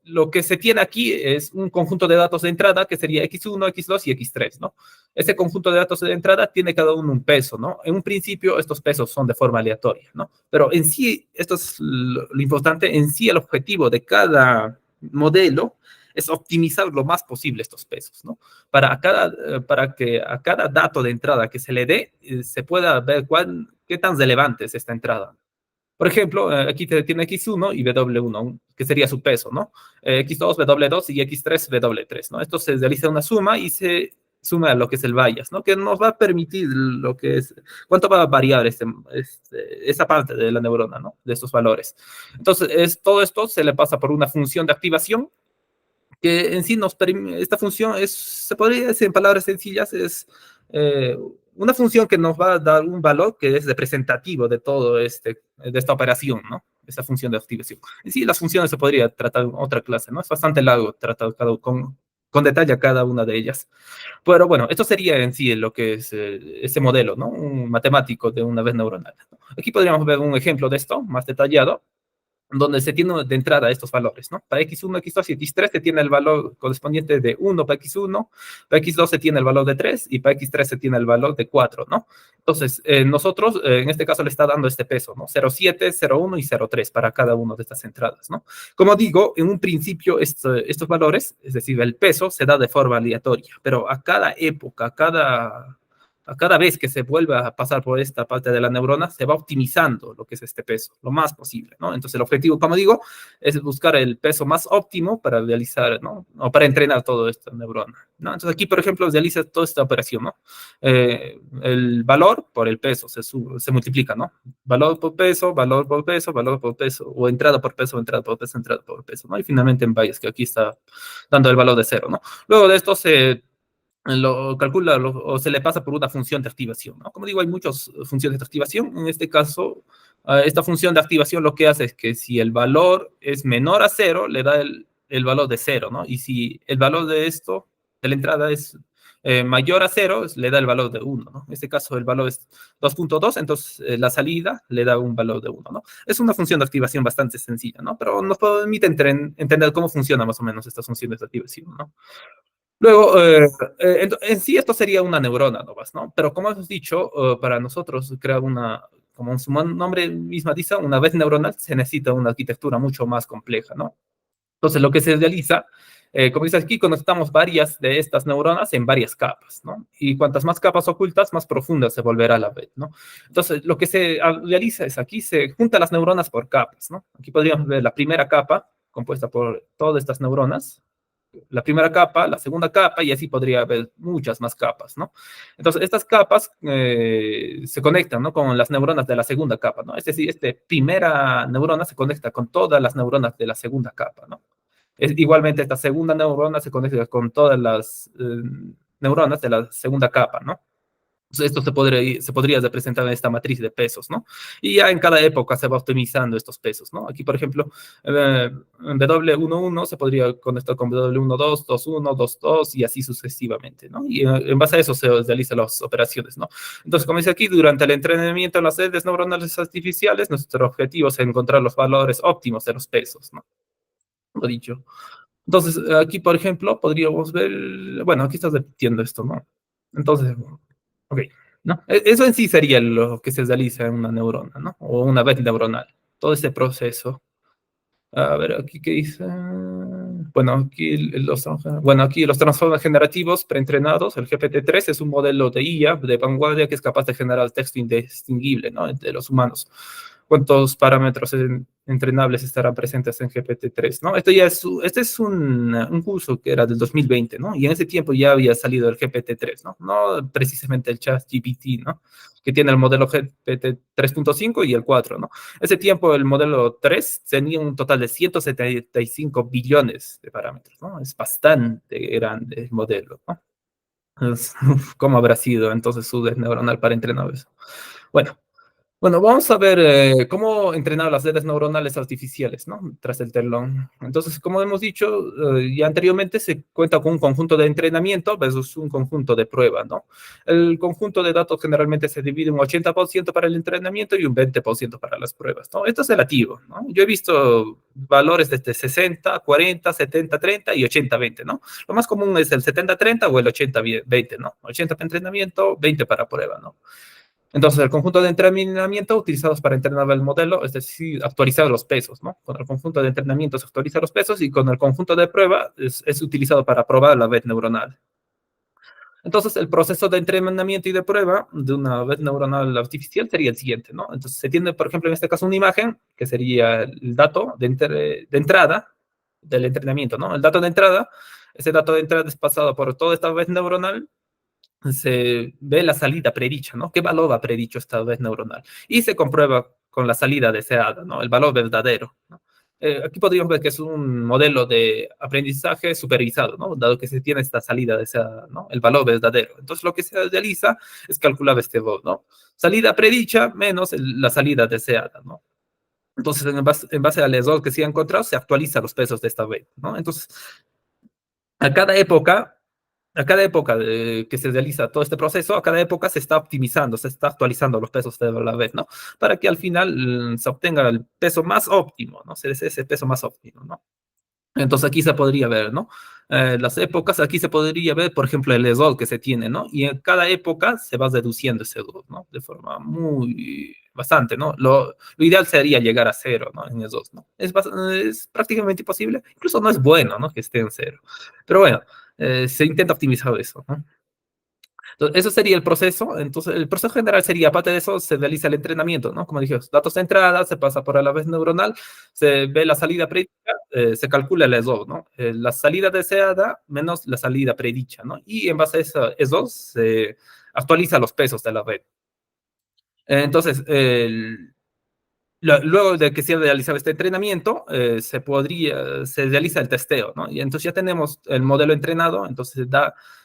Speaker 1: lo que se tiene aquí es un conjunto de datos de entrada que sería X1, X2 y X3, ¿no? Ese conjunto de datos de entrada tiene cada uno un peso, ¿no? En un principio, estos pesos son de forma aleatoria, ¿no? Pero en sí, esto es lo importante, en sí el objetivo de cada modelo es optimizar lo más posible estos pesos, ¿no? Para que a cada dato de entrada que se le dé, se pueda ver qué tan relevante es esta entrada. Por ejemplo, aquí tiene X1 y W1, que sería su peso, ¿no? X2, W2 y X3, W3, ¿no? Esto se realiza una suma y se suma a lo que es el bias, ¿no? Que nos va a permitir lo que es, cuánto va a variar esa parte de la neurona, ¿no? De estos valores. Entonces, todo esto se le pasa por una función de activación que en sí nos permite, esta función es, se podría decir en palabras sencillas, es eh, una función que nos va a dar un valor que es representativo de todo de esta operación, ¿no? Esta función de activación. En sí, las funciones se podría tratar en otra clase, ¿no? Es bastante largo tratar con detalle a cada una de ellas. Pero bueno, esto sería en sí lo que es ese modelo, ¿no? Un matemático de una red neuronal, ¿no? Aquí podríamos ver un ejemplo de esto más detallado donde se tiene de entrada estos valores, ¿no? Para X1, X2 y X3 se tiene el valor correspondiente de 1 para X1, para X2 se tiene el valor de 3 y para X3 se tiene el valor de 4, ¿no? Entonces, nosotros, en este caso, le está dando este peso, ¿no? 0,7, 0,1 y 0,3 para cada una de estas entradas, ¿no? Como digo, en un principio, estos valores, es decir, el peso, se da de forma aleatoria, pero a cada época, a cada vez que se vuelva a pasar por esta parte de la neurona, se va optimizando lo que es este peso, lo más posible, ¿no? Entonces, el objetivo, como digo, es buscar el peso más óptimo para realizar, ¿no? O para entrenar toda esta neurona, ¿no? Entonces, aquí, por ejemplo, realiza toda esta operación, ¿no? El valor por el peso se multiplica, ¿no? Valor por peso, valor por peso, valor por peso, o entrada por peso, entrada por peso, entrada por peso, ¿no? Y finalmente en bias, que aquí está dando el valor de 0, ¿no? Luego de esto se lo calcula o se le pasa por una función de activación, ¿no? Como digo, hay muchas funciones de activación. En este caso, esta función de activación lo que hace es que si el valor es menor a 0, le da el valor de 0, ¿no? Y si el valor de esto, de la entrada, es mayor a 0, le da el valor de 1, ¿no? En este caso, el valor es 2.2, entonces la salida le da un valor de 1, ¿no? Es una función de activación bastante sencilla, ¿no? Pero nos permite entender cómo funciona más o menos estas funciones de activación, ¿no? Luego, en sí esto sería una neurona nomás, ¿no? Pero como hemos dicho, para nosotros crear como su nombre misma dice, una red neuronal se necesita una arquitectura mucho más compleja, ¿no? Entonces, lo que se realiza, como dice aquí, conectamos varias de estas neuronas en varias capas, ¿no? Y cuantas más capas ocultas, más profunda se volverá la red, ¿no? Entonces, lo que se realiza es aquí se juntan las neuronas por capas, ¿no? Aquí podríamos ver la primera capa, compuesta por todas estas neuronas, la primera capa, la segunda capa, y así podría haber muchas más capas, ¿no? Entonces, estas capas se conectan, ¿no? Con las neuronas de la segunda capa, ¿no? Es decir, esta primera neurona se conecta con todas las neuronas de la segunda capa, ¿no? Igualmente, esta segunda neurona se conecta con todas las neuronas de la segunda capa, ¿no? Esto se podría representar en esta matriz de pesos, ¿no? Y ya en cada época se va optimizando estos pesos, ¿no? Aquí, por ejemplo, en W11 se podría conectar con W12, 21, 22 y así sucesivamente, ¿no? Y en base a eso se realizan las operaciones, ¿no? Entonces, como dice aquí, durante el entrenamiento en las redes neuronales artificiales, nuestro objetivo es encontrar los valores óptimos de los pesos, ¿no? Lo dicho. Entonces, aquí, por ejemplo, podríamos ver, bueno, aquí estás repitiendo esto, ¿no? Entonces, ok, ¿no? Eso en sí sería lo que se realiza en una neurona, ¿no? O una red neuronal, todo ese proceso. A ver, aquí qué dice. Bueno, aquí los transformers generativos preentrenados, el GPT-3 es un modelo de IA de vanguardia que es capaz de generar texto indistinguible, ¿no? Entre los humanos. ¿Cuántos parámetros entrenables estarán presentes en GPT-3, ¿no? Este es un curso que era del 2020, ¿no? Y en ese tiempo ya había salido el GPT-3, ¿no? No precisamente el ChatGPT, ¿no? Que tiene el modelo GPT 3.5 y el 4, ¿no? Ese tiempo el modelo 3 tenía un total de 175 billones de parámetros, ¿no? Es bastante grande el modelo, ¿no? ¿Cómo habrá sido entonces su red neuronal para entrenar eso? Bueno, bueno, vamos a ver cómo entrenar las redes neuronales artificiales, ¿no? Tras el telón. Entonces, como hemos dicho ya anteriormente, se cuenta con un conjunto de entrenamiento versus un conjunto de prueba, ¿no? El conjunto de datos generalmente se divide un 80% para el entrenamiento y un 20% para las pruebas, ¿no? Esto es relativo, ¿no? Yo he visto valores desde 60, 40, 70, 30 y 80, 20, ¿no? Lo más común es el 70, 30 o el 80, 20, ¿no? 80 para entrenamiento, 20 para prueba, ¿no? Entonces, el conjunto de entrenamiento utilizados para entrenar el modelo, es decir, actualizar los pesos, ¿no? Con el conjunto de entrenamiento se actualiza los pesos y con el conjunto de prueba es utilizado para probar la red neuronal. Entonces, el proceso de entrenamiento y de prueba de una red neuronal artificial sería el siguiente, ¿no? Entonces, se tiene, por ejemplo, en este caso una imagen, que sería el dato de entrada del entrenamiento, ¿no? El dato de entrada, ese dato de entrada es pasado por toda esta red neuronal, se ve la salida predicha, ¿no? ¿Qué valor ha predicho esta red neuronal? Y se comprueba con la salida deseada, ¿no? El valor verdadero, ¿no? Aquí podríamos ver que es un modelo de aprendizaje supervisado, ¿no? Dado que se tiene esta salida deseada, ¿no? El valor verdadero. Entonces, lo que se realiza es calcular este valor, ¿no? Salida predicha menos la salida deseada, ¿no? Entonces, en base al error que se ha encontrado, se actualiza los pesos de esta red, ¿no? Entonces, a cada época que se realiza todo este proceso, a cada época se está optimizando, se está actualizando los pesos de la red, ¿no? Para que al final se obtenga el peso más óptimo, ¿no? Se desee ese peso más óptimo, ¿no? Entonces aquí se podría ver, ¿no? Las épocas, aquí se podría ver, por ejemplo, el error que se tiene, ¿no? Y en cada época se va reduciendo ese error, ¿no? De forma bastante, ¿no? Lo ideal sería llegar a cero, ¿no? En esos, ¿no? Es prácticamente imposible, incluso no es bueno, ¿no? Que esté en cero. Pero bueno, se intenta optimizar eso, ¿no? Entonces, eso sería el proceso. Entonces, el proceso general sería, aparte de eso, se realiza el entrenamiento, ¿no? Como dije, datos de entrada, se pasa por la red neuronal, se ve la salida predicha, se calcula el error, ¿no? La salida deseada menos la salida predicha, ¿no? Y en base a eso se actualiza los pesos de la red. Entonces, luego de que se ha realizado este entrenamiento, se realiza el testeo, ¿no? Y entonces ya tenemos el modelo entrenado, entonces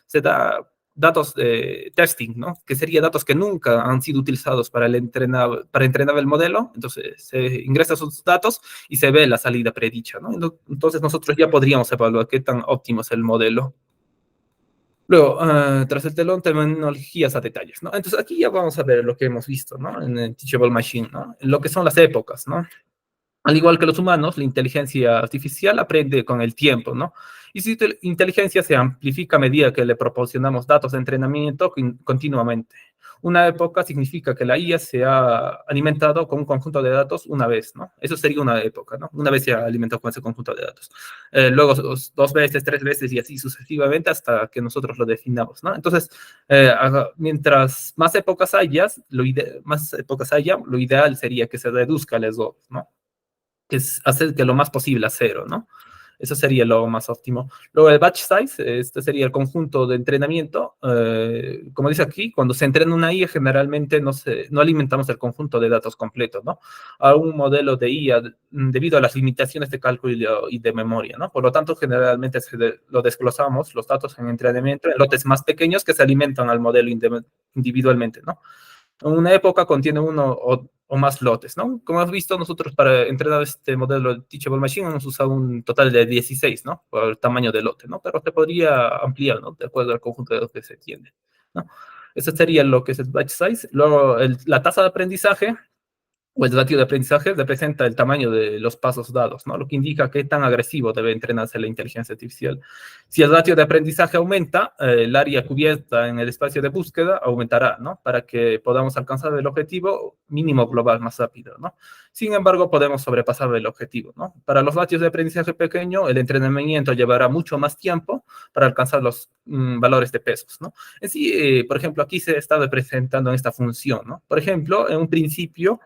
Speaker 1: se da datos de testing, ¿no? Que serían datos que nunca han sido utilizados para entrenar el modelo, entonces se ingresan esos datos y se ve la salida predicha, ¿no? Entonces nosotros ya podríamos evaluar qué tan óptimo es el modelo. Luego, tras el telón, tecnologías a detalles, ¿no? Entonces aquí ya vamos a ver lo que hemos visto, ¿no? En el Teachable Machine, ¿no? Lo que son las épocas, ¿no? Al igual que los humanos, la inteligencia artificial aprende con el tiempo, ¿no? Y su inteligencia se amplifica a medida que le proporcionamos datos de entrenamiento continuamente. Una época significa que la IA se ha alimentado con un conjunto de datos una vez, ¿no? Eso sería una época, ¿no? Una vez se ha alimentado con ese conjunto de datos. Luego dos veces, tres veces y así sucesivamente hasta que nosotros lo definamos, ¿no? Entonces, mientras más épocas haya, lo ideal sería que se reduzca el error, ¿no? Que es hacer que lo más posible a cero, ¿no? Eso sería lo más óptimo. Luego el batch size, este sería el conjunto de entrenamiento. Como dice aquí, cuando se entrena una IA, generalmente no alimentamos el conjunto de datos completos, ¿no? A un modelo de IA debido a las limitaciones de cálculo y de memoria, ¿no? Por lo tanto, generalmente lo desglosamos, los datos en entrenamiento, en lotes más pequeños que se alimentan al modelo individualmente, ¿no? Una época contiene uno o más lotes, ¿no? Como has visto, nosotros para entrenar este modelo de Teachable Machine hemos usado un total de 16, ¿no? Por el tamaño del lote, ¿no? Pero se podría ampliar, ¿no? De acuerdo al conjunto de lo que se tiene, ¿no? Eso sería lo que es el batch size. Luego, la tasa de aprendizaje o el ratio de aprendizaje representa el tamaño de los pasos dados, ¿no? Lo que indica qué tan agresivo debe entrenarse la inteligencia artificial. Si el ratio de aprendizaje aumenta, el área cubierta en el espacio de búsqueda aumentará, ¿no? Para que podamos alcanzar el objetivo mínimo global más rápido, ¿no? Sin embargo, podemos sobrepasar el objetivo, ¿no? Para los ratios de aprendizaje pequeño, el entrenamiento llevará mucho más tiempo para alcanzar los valores de pesos, ¿no? En sí, por ejemplo, aquí se está representando en esta función, ¿no? Por ejemplo, en un principio,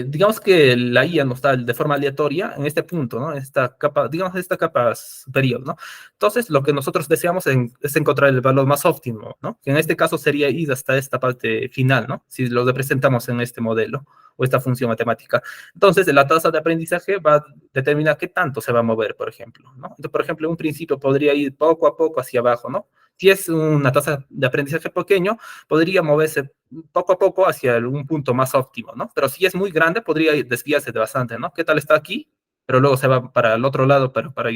Speaker 1: digamos que la IA nos está de forma aleatoria en este punto, ¿no? Esta capa, digamos, esta capa superior, ¿no? Entonces, lo que nosotros deseamos es encontrar el valor más óptimo, ¿no? Que en este caso sería ir hasta esta parte final, ¿no? Si lo representamos en este modelo o esta función matemática. Entonces, la tasa de aprendizaje va a determinar qué tanto se va a mover, por ejemplo, ¿no? Entonces, por ejemplo, en un principio podría ir poco a poco hacia abajo, ¿no? Si es una tasa de aprendizaje pequeño, podría moverse poco a poco hacia un punto más óptimo, ¿no? Pero si es muy grande, podría desviarse de bastante, ¿no? ¿Qué tal está aquí? Pero luego se va para el otro lado, pero para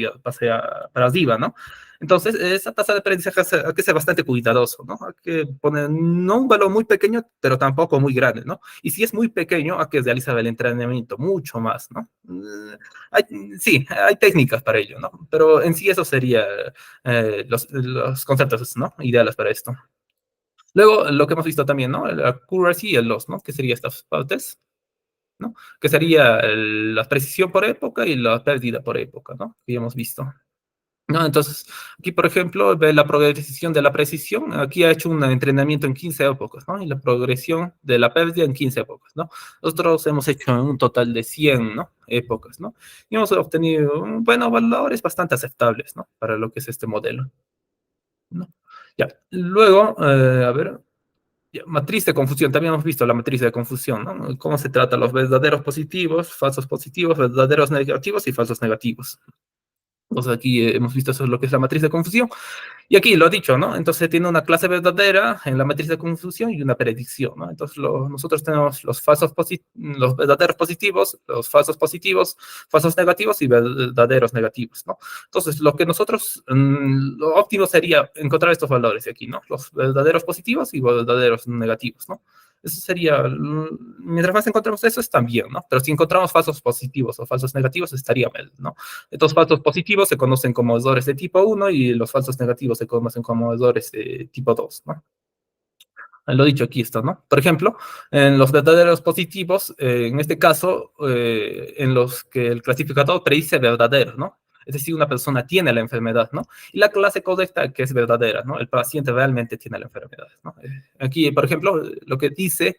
Speaker 1: arriba, ¿no? Entonces, esa tasa de aprendizaje hay que ser bastante cuidadoso, ¿no? Hay que poner no un valor muy pequeño, pero tampoco muy grande, ¿no? Y si es muy pequeño, hay que realizar el entrenamiento mucho más, ¿no? Hay, sí, hay técnicas para ello, ¿no? Pero en sí eso sería los conceptos, ¿no? Ideales para esto. Luego, lo que hemos visto también, ¿no? El accuracy y el loss, ¿no? Que sería estas partes, ¿no? Que sería la precisión por época y la pérdida por época, ¿no? Que ya hemos visto. ¿No? Entonces, aquí, por ejemplo, ve la progresión de la precisión. Aquí ha hecho un entrenamiento en 15 épocas, ¿no? Y la progresión de la pérdida en 15 épocas, ¿no? Nosotros hemos hecho un total de 100, ¿no? Épocas, ¿no? Y hemos obtenido, bueno, valores bastante aceptables, ¿no? Para lo que es este modelo, ¿no? Ya, luego, a ver, ya, matriz de confusión, también hemos visto la matriz de confusión, ¿no? Cómo se trata los verdaderos positivos, verdaderos negativos y falsos negativos. Entonces aquí hemos visto eso es lo que es la matriz de confusión. Y aquí lo ha dicho, ¿no? Entonces tiene una clase verdadera en la matriz de confusión y una predicción, ¿no? Entonces nosotros tenemos los verdaderos positivos, los falsos positivos, falsos negativos y verdaderos negativos, ¿no? Entonces lo que nosotros, lo óptimo sería encontrar estos valores de aquí, ¿no? Los verdaderos positivos y verdaderos negativos, ¿no? Eso sería, mientras más encontremos eso, está bien, ¿no? Pero si encontramos falsos positivos o falsos negativos, estaría mal, ¿no? Estos falsos positivos se conocen como errores de tipo 1 y los falsos negativos se conocen como errores de tipo 2, ¿no? Lo dicho, aquí está, ¿no? Por ejemplo, en los verdaderos positivos, en este caso, en los que el clasificador predice verdadero, ¿no? Es decir, una persona tiene la enfermedad, ¿no? Y la clase correcta que es verdadera, ¿no? El paciente realmente tiene la enfermedad, ¿no? Aquí, por ejemplo, lo que dice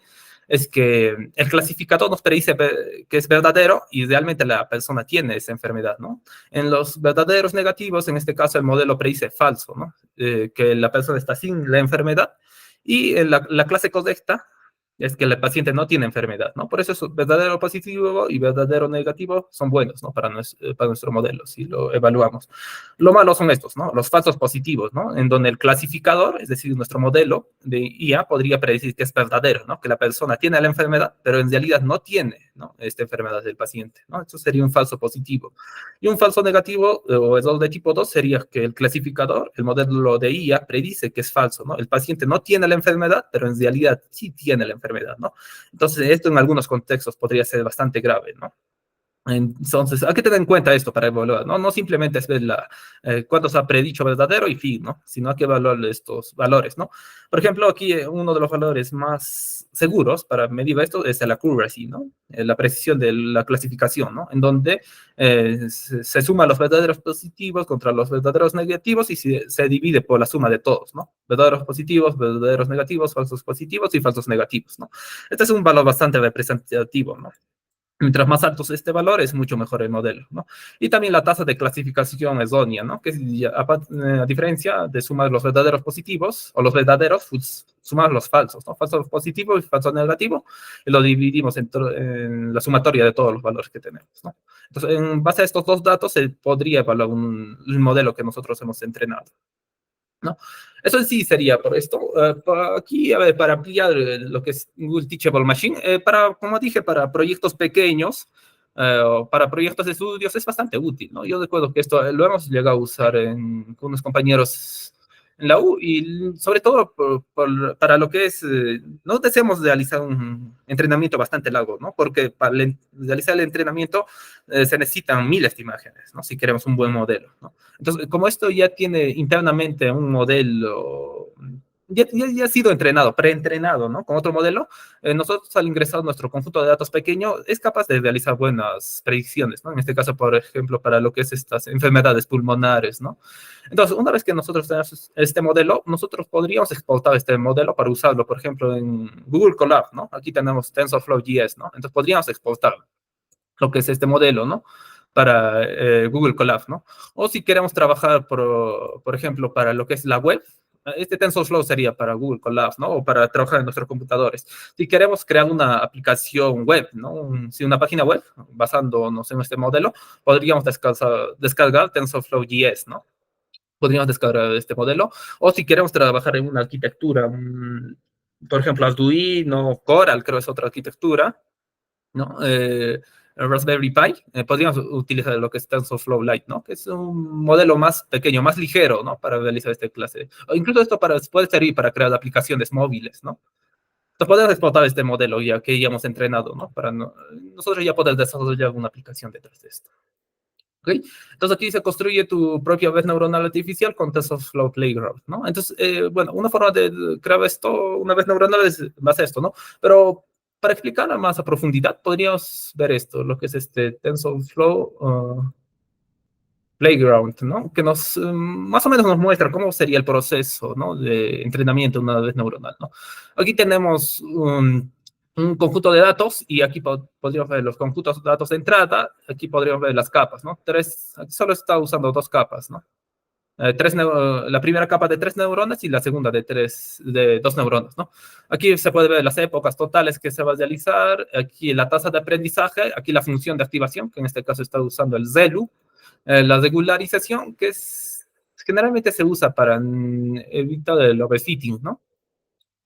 Speaker 1: es que el clasificador nos predice que es verdadero y realmente la persona tiene esa enfermedad, ¿no? En los verdaderos negativos, en este caso, el modelo predice falso, ¿no? Que la persona está sin la enfermedad y la clase correcta es que el paciente no tiene enfermedad, ¿no? Por eso es verdadero positivo y verdadero negativo son buenos, ¿no? Para nuestro modelo, si lo evaluamos. Lo malo son estos, ¿no? Los falsos positivos, ¿no? En donde el clasificador, es decir, nuestro modelo de IA, podría predecir que es verdadero, ¿no? Que la persona tiene la enfermedad, pero en realidad no tiene, ¿no? Esta enfermedad del paciente, ¿no? Eso sería un falso positivo. Y un falso negativo o error de tipo 2 sería que el clasificador, el modelo de IA, predice que es falso, ¿no? El paciente no tiene la enfermedad, pero en realidad sí tiene la enfermedad, ¿no? Entonces, esto en algunos contextos podría ser bastante grave, ¿no? Entonces, hay que tener en cuenta esto para evaluar, ¿no? No simplemente es ver cuánto se ha predicho verdadero y fin, ¿no? Sino hay que evaluar estos valores, ¿no? Por ejemplo, aquí uno de los valores más seguros para medir esto es el accuracy, ¿no? La precisión de la clasificación, ¿no? En donde se suman los verdaderos positivos contra los verdaderos negativos y se divide por la suma de todos, ¿no? Verdaderos positivos, verdaderos negativos, falsos positivos y falsos negativos, ¿no? Este es un valor bastante representativo, ¿no? Mientras más alto es este valor, es mucho mejor el modelo, ¿no? Y también la tasa de clasificación errónea, ¿no? Que a diferencia de sumar los verdaderos positivos o los verdaderos, pues, sumar los falsos, ¿no? Falso positivo y falso negativo, y lo dividimos en la sumatoria de todos los valores que tenemos, ¿no? Entonces, en base a estos dos datos, se podría evaluar un modelo que nosotros hemos entrenado. ¿no? Eso en sí sería por esto. Aquí, a ver, para ampliar lo que es Google Teachable Machine, para, como dije, para proyectos pequeños, o para proyectos de estudios es bastante útil, ¿no? Yo recuerdo que esto lo hemos llegado a usar con unos compañeros en la U y sobre todo para lo que es, no deseamos realizar un entrenamiento bastante largo, ¿no? Porque para realizar el entrenamiento se necesitan miles de imágenes, ¿no? Si queremos un buen modelo, ¿no? Entonces, como esto ya tiene internamente un modelo, ya ha sido entrenado, preentrenado, ¿no? Con otro modelo, nosotros al ingresar nuestro conjunto de datos pequeño es capaz de realizar buenas predicciones, ¿no? En este caso, por ejemplo, para lo que es estas enfermedades pulmonares, ¿no? Entonces, una vez que nosotros tenemos este modelo, nosotros podríamos exportar este modelo para usarlo, por ejemplo, en Google Colab, ¿no? Aquí tenemos TensorFlow JS, ¿no? Entonces, podríamos exportar lo que es este modelo, ¿no? Para Google Colab, ¿no? O si queremos trabajar, por ejemplo, para lo que es la web, este TensorFlow sería para Google Colab, ¿no? O para trabajar en nuestros computadores. Si queremos crear una aplicación web, ¿no? Si una página web, basándonos en este modelo, podríamos descargar TensorFlow JS, ¿no? Podríamos descargar este modelo. O si queremos trabajar en una arquitectura, por ejemplo, Arduino, Coral, creo es otra arquitectura, ¿no? Raspberry Pi, podríamos utilizar lo que es TensorFlow Lite, ¿no? Que es un modelo más pequeño, más ligero, ¿no? Para realizar esta clase. O incluso esto puede servir para crear aplicaciones móviles, ¿no? Entonces podemos explotar este modelo ya que ya hemos entrenado, ¿no? Para nosotros ya poder desarrollar una aplicación detrás de esto. ¿Okay? Entonces aquí se construye tu propia red neuronal artificial con TensorFlow Playground, ¿no? Entonces, bueno, una forma de crear esto, una red neuronal es más esto, ¿no? Pero para explicar más a profundidad, podríamos ver esto, lo que es este TensorFlow Playground, ¿no? Que más o menos nos muestra cómo sería el proceso, ¿no? De entrenamiento de una red neuronal, ¿no? Aquí tenemos un conjunto de datos y aquí podríamos ver los conjuntos de datos de entrada, aquí podríamos ver las capas, ¿no? Aquí solo está usando dos capas, ¿no? La primera capa de 3 neuronas y la segunda de 2 neuronas, ¿no? Aquí se puede ver las épocas totales que se va a realizar, aquí la tasa de aprendizaje, aquí la función de activación, que en este caso está usando el ZELU, la regularización, que generalmente se usa para evitar el overfitting, ¿no?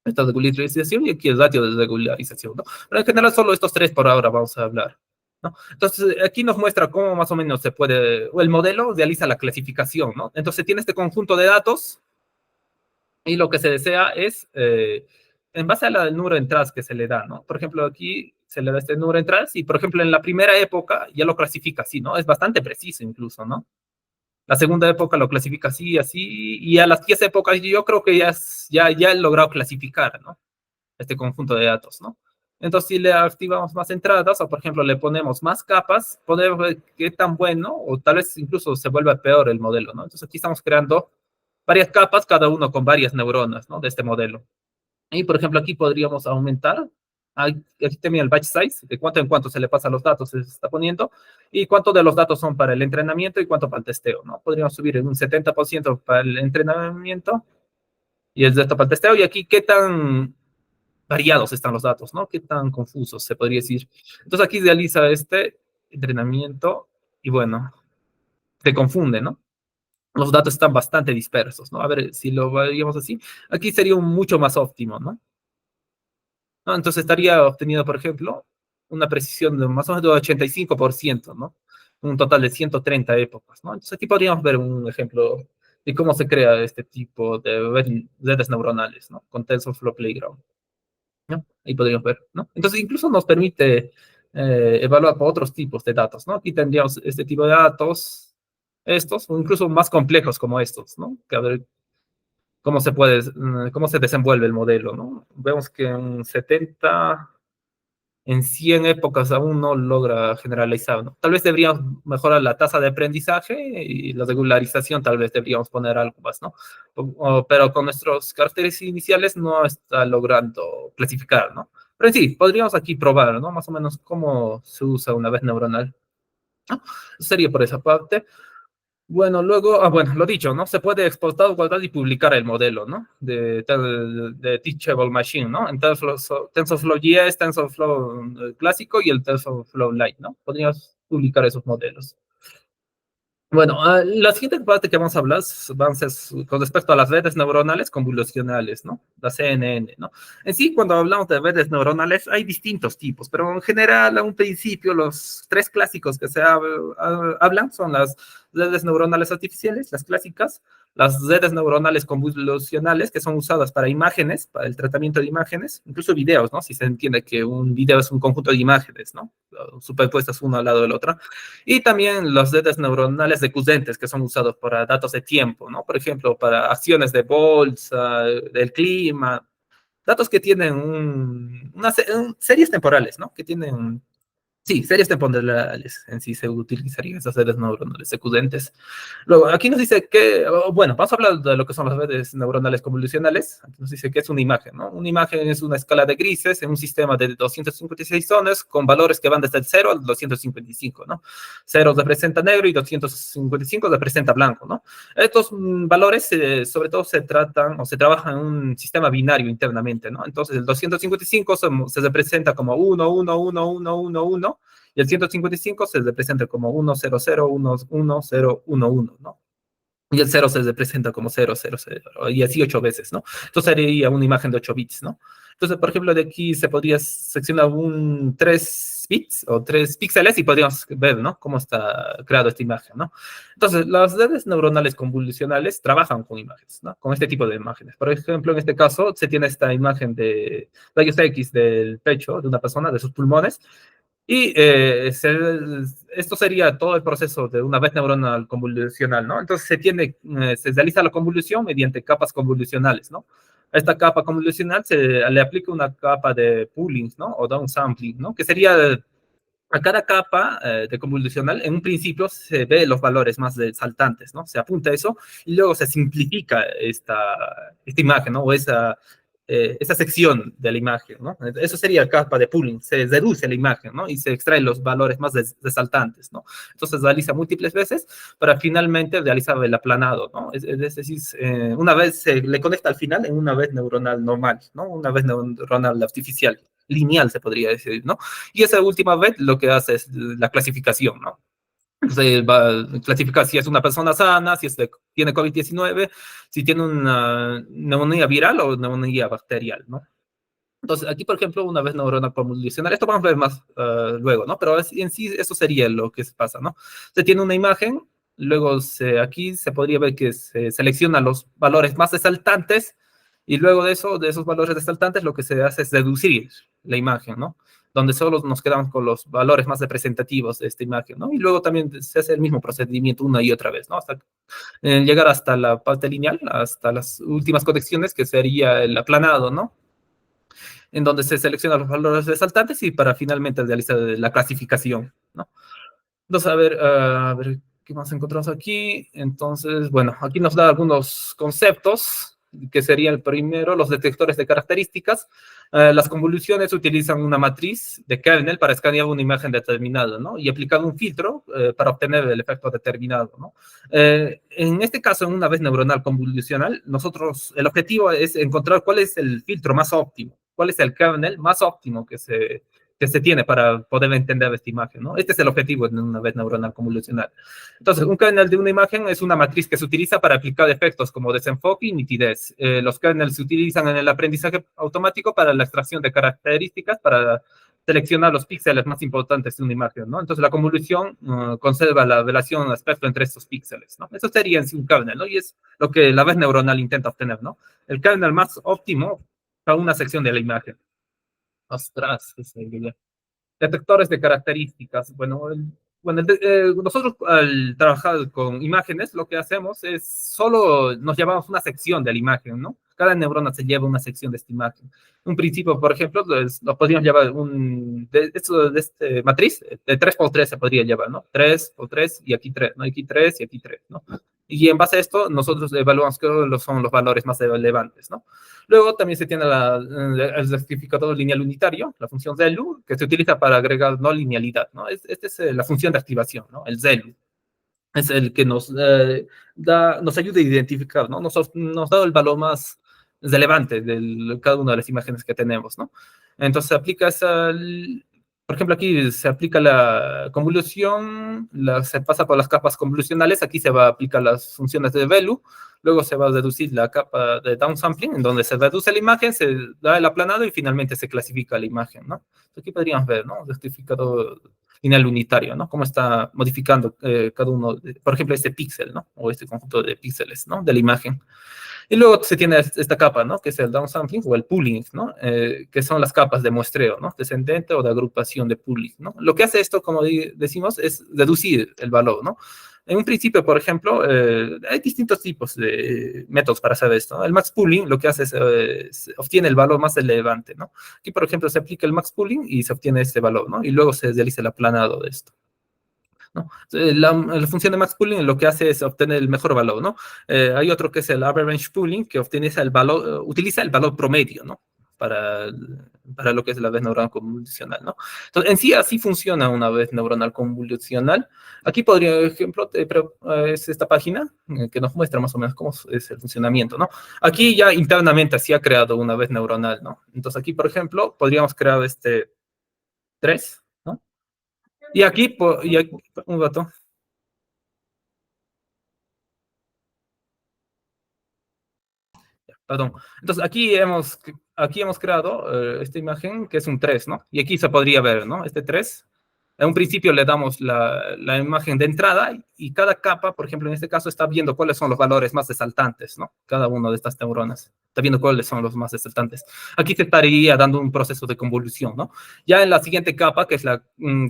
Speaker 1: Esta regularización y aquí el ratio de regularización, ¿no? Pero en general solo estos tres por ahora vamos a hablar, ¿no? Entonces aquí nos muestra cómo más o menos se puede, o el modelo realiza la clasificación, ¿no? Entonces tiene este conjunto de datos y lo que se desea es, en base al número de entradas que se le da, ¿no? Por ejemplo, aquí se le da este número de entradas y, por ejemplo, en la primera época ya lo clasifica así, ¿no? Es bastante preciso incluso, ¿no? La segunda época lo clasifica así, así, y a las 10 épocas yo creo que ya he logrado clasificar, ¿no? Este conjunto de datos, ¿no? Entonces, si le activamos más entradas, o por ejemplo, le ponemos más capas, podemos ver qué tan bueno, o tal vez incluso se vuelva peor el modelo, ¿no? Entonces, aquí estamos creando varias capas, cada uno con varias neuronas, ¿no? De este modelo. Y, por ejemplo, aquí podríamos aumentar. Aquí también el batch size, de cuánto en cuánto se le pasa los datos, se está poniendo, y cuánto de los datos son para el entrenamiento y cuánto para el testeo, ¿no? Podríamos subir en un 70% para el entrenamiento y el resto para el testeo. Y aquí, ¿qué tan variados están los datos, ¿no? ¿Qué tan confusos se podría decir? Entonces, aquí realiza este entrenamiento y, bueno, se confunde, ¿no? Los datos están bastante dispersos, ¿no? A ver, si lo veríamos así, aquí sería un mucho más óptimo, ¿no? ¿No? Entonces estaría obtenido, por ejemplo, una precisión de más o menos de 85%, ¿no? Un total de 130 épocas, ¿no? Entonces aquí podríamos ver un ejemplo de cómo se crea este tipo de redes neuronales, ¿no? Con TensorFlow Playground, ¿no? Ahí podríamos ver, ¿no? Entonces incluso nos permite evaluar por otros tipos de datos, ¿no? Aquí tendríamos este tipo de datos, estos, o incluso más complejos como estos, ¿no? Que a ver cómo se desenvuelve el modelo, ¿no? Vemos que en 100 épocas aún no logra generalizar, ¿no? Tal vez deberíamos mejorar la tasa de aprendizaje y la regularización, tal vez deberíamos poner algo más, ¿no? Pero con nuestros caracteres iniciales no está logrando clasificar, ¿no? Pero sí, podríamos aquí probar, ¿no? Más o menos cómo se usa una vez neuronal, ¿no? Sería por esa parte. Bueno, luego, bueno, lo dicho, ¿no? Se puede exportar, guardar y publicar el modelo, ¿no? De Teachable Machine, ¿no? En TensorFlow JS, TensorFlow clásico y el TensorFlow Lite, ¿no? Podríamos publicar esos modelos. Bueno, la siguiente parte que vamos a hablar van a ser con respecto a las redes neuronales convolucionales, ¿no? La CNN, ¿no? En sí, cuando hablamos de redes neuronales, hay distintos tipos, pero en general, a un principio, los tres clásicos que se hablan son las redes neuronales artificiales, las clásicas, las redes neuronales convolucionales, que son usadas para imágenes, para el tratamiento de imágenes, incluso videos, ¿no? Si se entiende que un video es un conjunto de imágenes, ¿no? Superpuestas uno al lado del otro. Y también las redes neuronales recurrentes que son usados para datos de tiempo, ¿no? Por ejemplo, para acciones de bolsa, del clima, datos que tienen series temporales, ¿no? Que tienen, sí, series temporales en sí se utilizarían esas redes neuronales recurrentes. Luego, aquí nos dice que, bueno, vamos a hablar de lo que son las redes neuronales convolucionales. Aquí nos dice que es una imagen, ¿no? Una imagen es una escala de grises en un sistema de 256 zonas con valores que van desde el 0 al 255, ¿no? 0 representa negro y 255 representa blanco, ¿no? Estos valores, sobre todo, se tratan o se trabajan en un sistema binario internamente, ¿no? Entonces, el 255 se representa como 1, 1, 1, 1, 1, 1, y el 155 se representa como 1, 0, 0, 1, 1, 0, 1, 1, ¿no? Y el 0 se representa como 0, 0, 0, y así 8 veces, ¿no? Entonces sería una imagen de 8 bits, ¿no? Entonces, por ejemplo, de aquí se podría seccionar un 3 bits o 3 píxeles y podríamos ver, ¿no? Cómo está creado esta imagen, ¿no? Entonces, las redes neuronales convolucionales trabajan con imágenes, ¿no? Con este tipo de imágenes. Por ejemplo, en este caso, se tiene esta imagen de rayos X del pecho de una persona, de sus pulmones, y esto sería todo el proceso de una red neuronal convolucional, ¿no? Entonces se realiza la convolución mediante capas convolucionales, ¿no? A esta capa convolucional se le aplica una capa de pooling, ¿no? O downsampling, ¿no? Que sería a cada capa de convolucional, en un principio se ve los valores más saltantes, ¿no? Se apunta eso y luego se simplifica esta imagen, ¿no? O esa sección de la imagen, ¿no? Eso sería la capa de pooling, se reduce la imagen, ¿no? Y se extraen los valores más resaltantes, ¿no? Entonces se realiza múltiples veces para finalmente realizar el aplanado, ¿no? Es decir, una vez se le conecta al final en una vez neuronal normal, ¿no? Una vez neuronal artificial, lineal se podría decir, ¿no? Y esa última vez lo que hace es la clasificación, ¿no? Se va a clasificar si es una persona sana, si tiene COVID-19, si tiene una neumonía viral o neumonía bacterial, ¿no? Entonces, aquí, por ejemplo, una vez neurona convolucional, esto vamos a ver más luego, ¿no? Pero en sí eso sería lo que se pasa, ¿no? Se tiene una imagen, luego aquí se podría ver que se seleccionan los valores más resaltantes y luego de eso, de esos valores resaltantes, lo que se hace es reducir la imagen, ¿no? Donde solo nos quedamos con los valores más representativos de esta imagen, ¿no? Y luego también se hace el mismo procedimiento una y otra vez, ¿no? Hasta llegar hasta la parte lineal, hasta las últimas conexiones, que sería el aplanado, ¿no? En donde se seleccionan los valores resaltantes y para finalmente realizar la clasificación, ¿no? Entonces, a ver qué más encontramos aquí. Entonces, bueno, aquí nos da algunos conceptos, que sería el primero, los detectores de características. Las convoluciones utilizan una matriz de kernel para escanear una imagen determinada, ¿no? Y aplicar un filtro para obtener el efecto determinado, ¿no? En este caso, en una red neuronal convolucional, el objetivo es encontrar cuál es el filtro más óptimo, cuál es el kernel más óptimo que se tiene para poder entender esta imagen, ¿no? Este es el objetivo de una red neuronal convolucional. Entonces, un kernel de una imagen es una matriz que se utiliza para aplicar efectos como desenfoque y nitidez. Los kernels se utilizan en el aprendizaje automático para la extracción de características, para seleccionar los píxeles más importantes de una imagen, ¿no? Entonces, la convolución conserva la relación aspecto entre estos píxeles, ¿no? Eso sería en sí un kernel, ¿no? Y es lo que la red neuronal intenta obtener, ¿no? El kernel más óptimo para una sección de la imagen. Ostras, detectores de características. Nosotros al trabajar con imágenes, lo que hacemos es solo nos llevamos una sección de la imagen, ¿no? Cada neurona se lleva una sección de esta imagen. Un principio, por ejemplo, lo podríamos llevar de este matriz, de 3 por 3 se podría llevar, ¿no? 3 por 3 y aquí 3, ¿no? Aquí 3 y aquí 3, ¿no? Y en base a esto, nosotros evaluamos qué son los valores más relevantes, ¿no? Luego también se tiene el rectificador lineal unitario, la función ReLU, que se utiliza para agregar no linealidad, ¿no? Esta es la función de activación, ¿no? El ReLU. Es el que nos ayuda a identificar, ¿no? Nos da el valor más relevante de cada una de las imágenes que tenemos, ¿no? Entonces aplica Por ejemplo, aquí se aplica la convolución, se pasa por las capas convolucionales, aquí se va a aplicar las funciones de Velu, luego se va a deducir la capa de downsampling, en donde se reduce la imagen, se da el aplanado y finalmente se clasifica la imagen, ¿no? Aquí podríamos ver, ¿no? Justificado lineal unitario, ¿no? Cómo está modificando cada uno, por ejemplo, este píxel, ¿no? O este conjunto de píxeles, ¿no? De la imagen. Y luego se tiene esta capa, ¿no? Que es el downsampling o el pooling, ¿no? Que son las capas de muestreo, ¿no? Descendente o de agrupación de pooling, ¿no? Lo que hace esto, como decimos, es deducir el valor, ¿no? En un principio, por ejemplo, hay distintos tipos de métodos para hacer esto, ¿no? El max pooling lo que hace es obtiene el valor más relevante, ¿no? Aquí, por ejemplo, se aplica el max pooling y se obtiene este valor, ¿no? Y luego se realiza el aplanado de esto. ¿No? La función de max pooling lo que hace es obtener el mejor valor, ¿no? Hay otro que es el average pooling, que utiliza el valor promedio, ¿no? Para lo que es la red neuronal convolucional, ¿no? Entonces, en sí, así funciona una red neuronal convolucional. Aquí podría, por ejemplo, es esta página que nos muestra más o menos cómo es el funcionamiento, ¿no? Aquí ya internamente así ha creado una red neuronal, ¿no? Entonces, aquí, por ejemplo, podríamos crear este 3, ¿no? Y aquí, un rato. Perdón. Entonces, aquí hemos creado esta imagen que es un 3, ¿no? Y aquí se podría ver, ¿no? Este 3. En un principio le damos la imagen de entrada y cada capa, por ejemplo, en este caso, está viendo cuáles son los valores más resaltantes, ¿no? Cada una de estas neuronas está viendo cuáles son los más resaltantes. Aquí se estaría dando un proceso de convolución, ¿no? Ya en la siguiente capa, que es la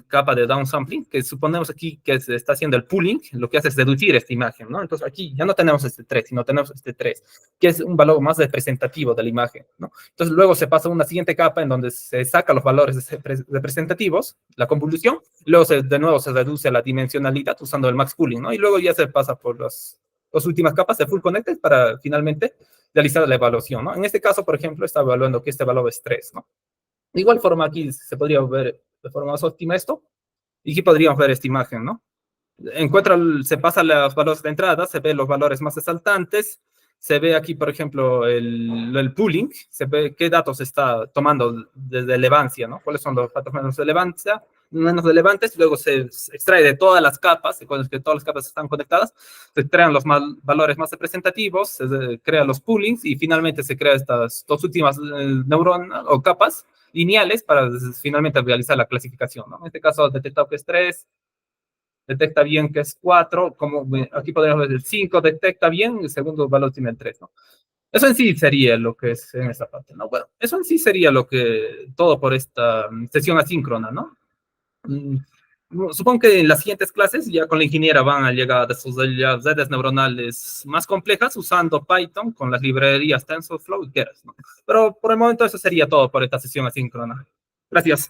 Speaker 1: capa de downsampling, que suponemos aquí que se está haciendo el pooling, lo que hace es deducir esta imagen, ¿no? Entonces aquí ya no tenemos este 3, sino tenemos este 3, que es un valor más representativo de la imagen, ¿no? Entonces luego se pasa a una siguiente capa en donde se saca los valores representativos, la convolución, luego de nuevo se reduce la dimensionalidad usando el max pooling, ¿no? Y luego ya se pasa por las últimas capas de full connected para finalmente realizar la evaluación, ¿no? En este caso, por ejemplo, está evaluando que este valor es 3, ¿no? De igual forma aquí se podría ver de forma más óptima esto, y aquí podríamos ver esta imagen, ¿no? Se pasa los valores de entrada, se ve los valores más resaltantes, se ve aquí, por ejemplo, el pooling, se ve qué datos está tomando de relevancia, ¿no? Cuáles son los datos menos relevantes, luego se extrae de todas las capas, de que todas las capas están conectadas, se extraen los valores más representativos, se crean los poolings y finalmente se crean estas dos últimas neuronas o capas lineales para finalmente realizar la clasificación, ¿no? En este caso, detectado que es 3, detecta bien que es 4, como aquí podemos ver el 5 detecta bien, el segundo valor tiene el 3, ¿no? Eso en sí sería lo que es en esta parte, ¿no? Bueno, eso en sí sería todo por esta sesión asíncrona, ¿no? Mm, Supongo que en las siguientes clases ya con la ingeniera van a llegar a desarrollar redes neuronales más complejas usando Python con las librerías TensorFlow y Keras, ¿no? Pero por el momento eso sería todo por esta sesión asíncrona. Gracias.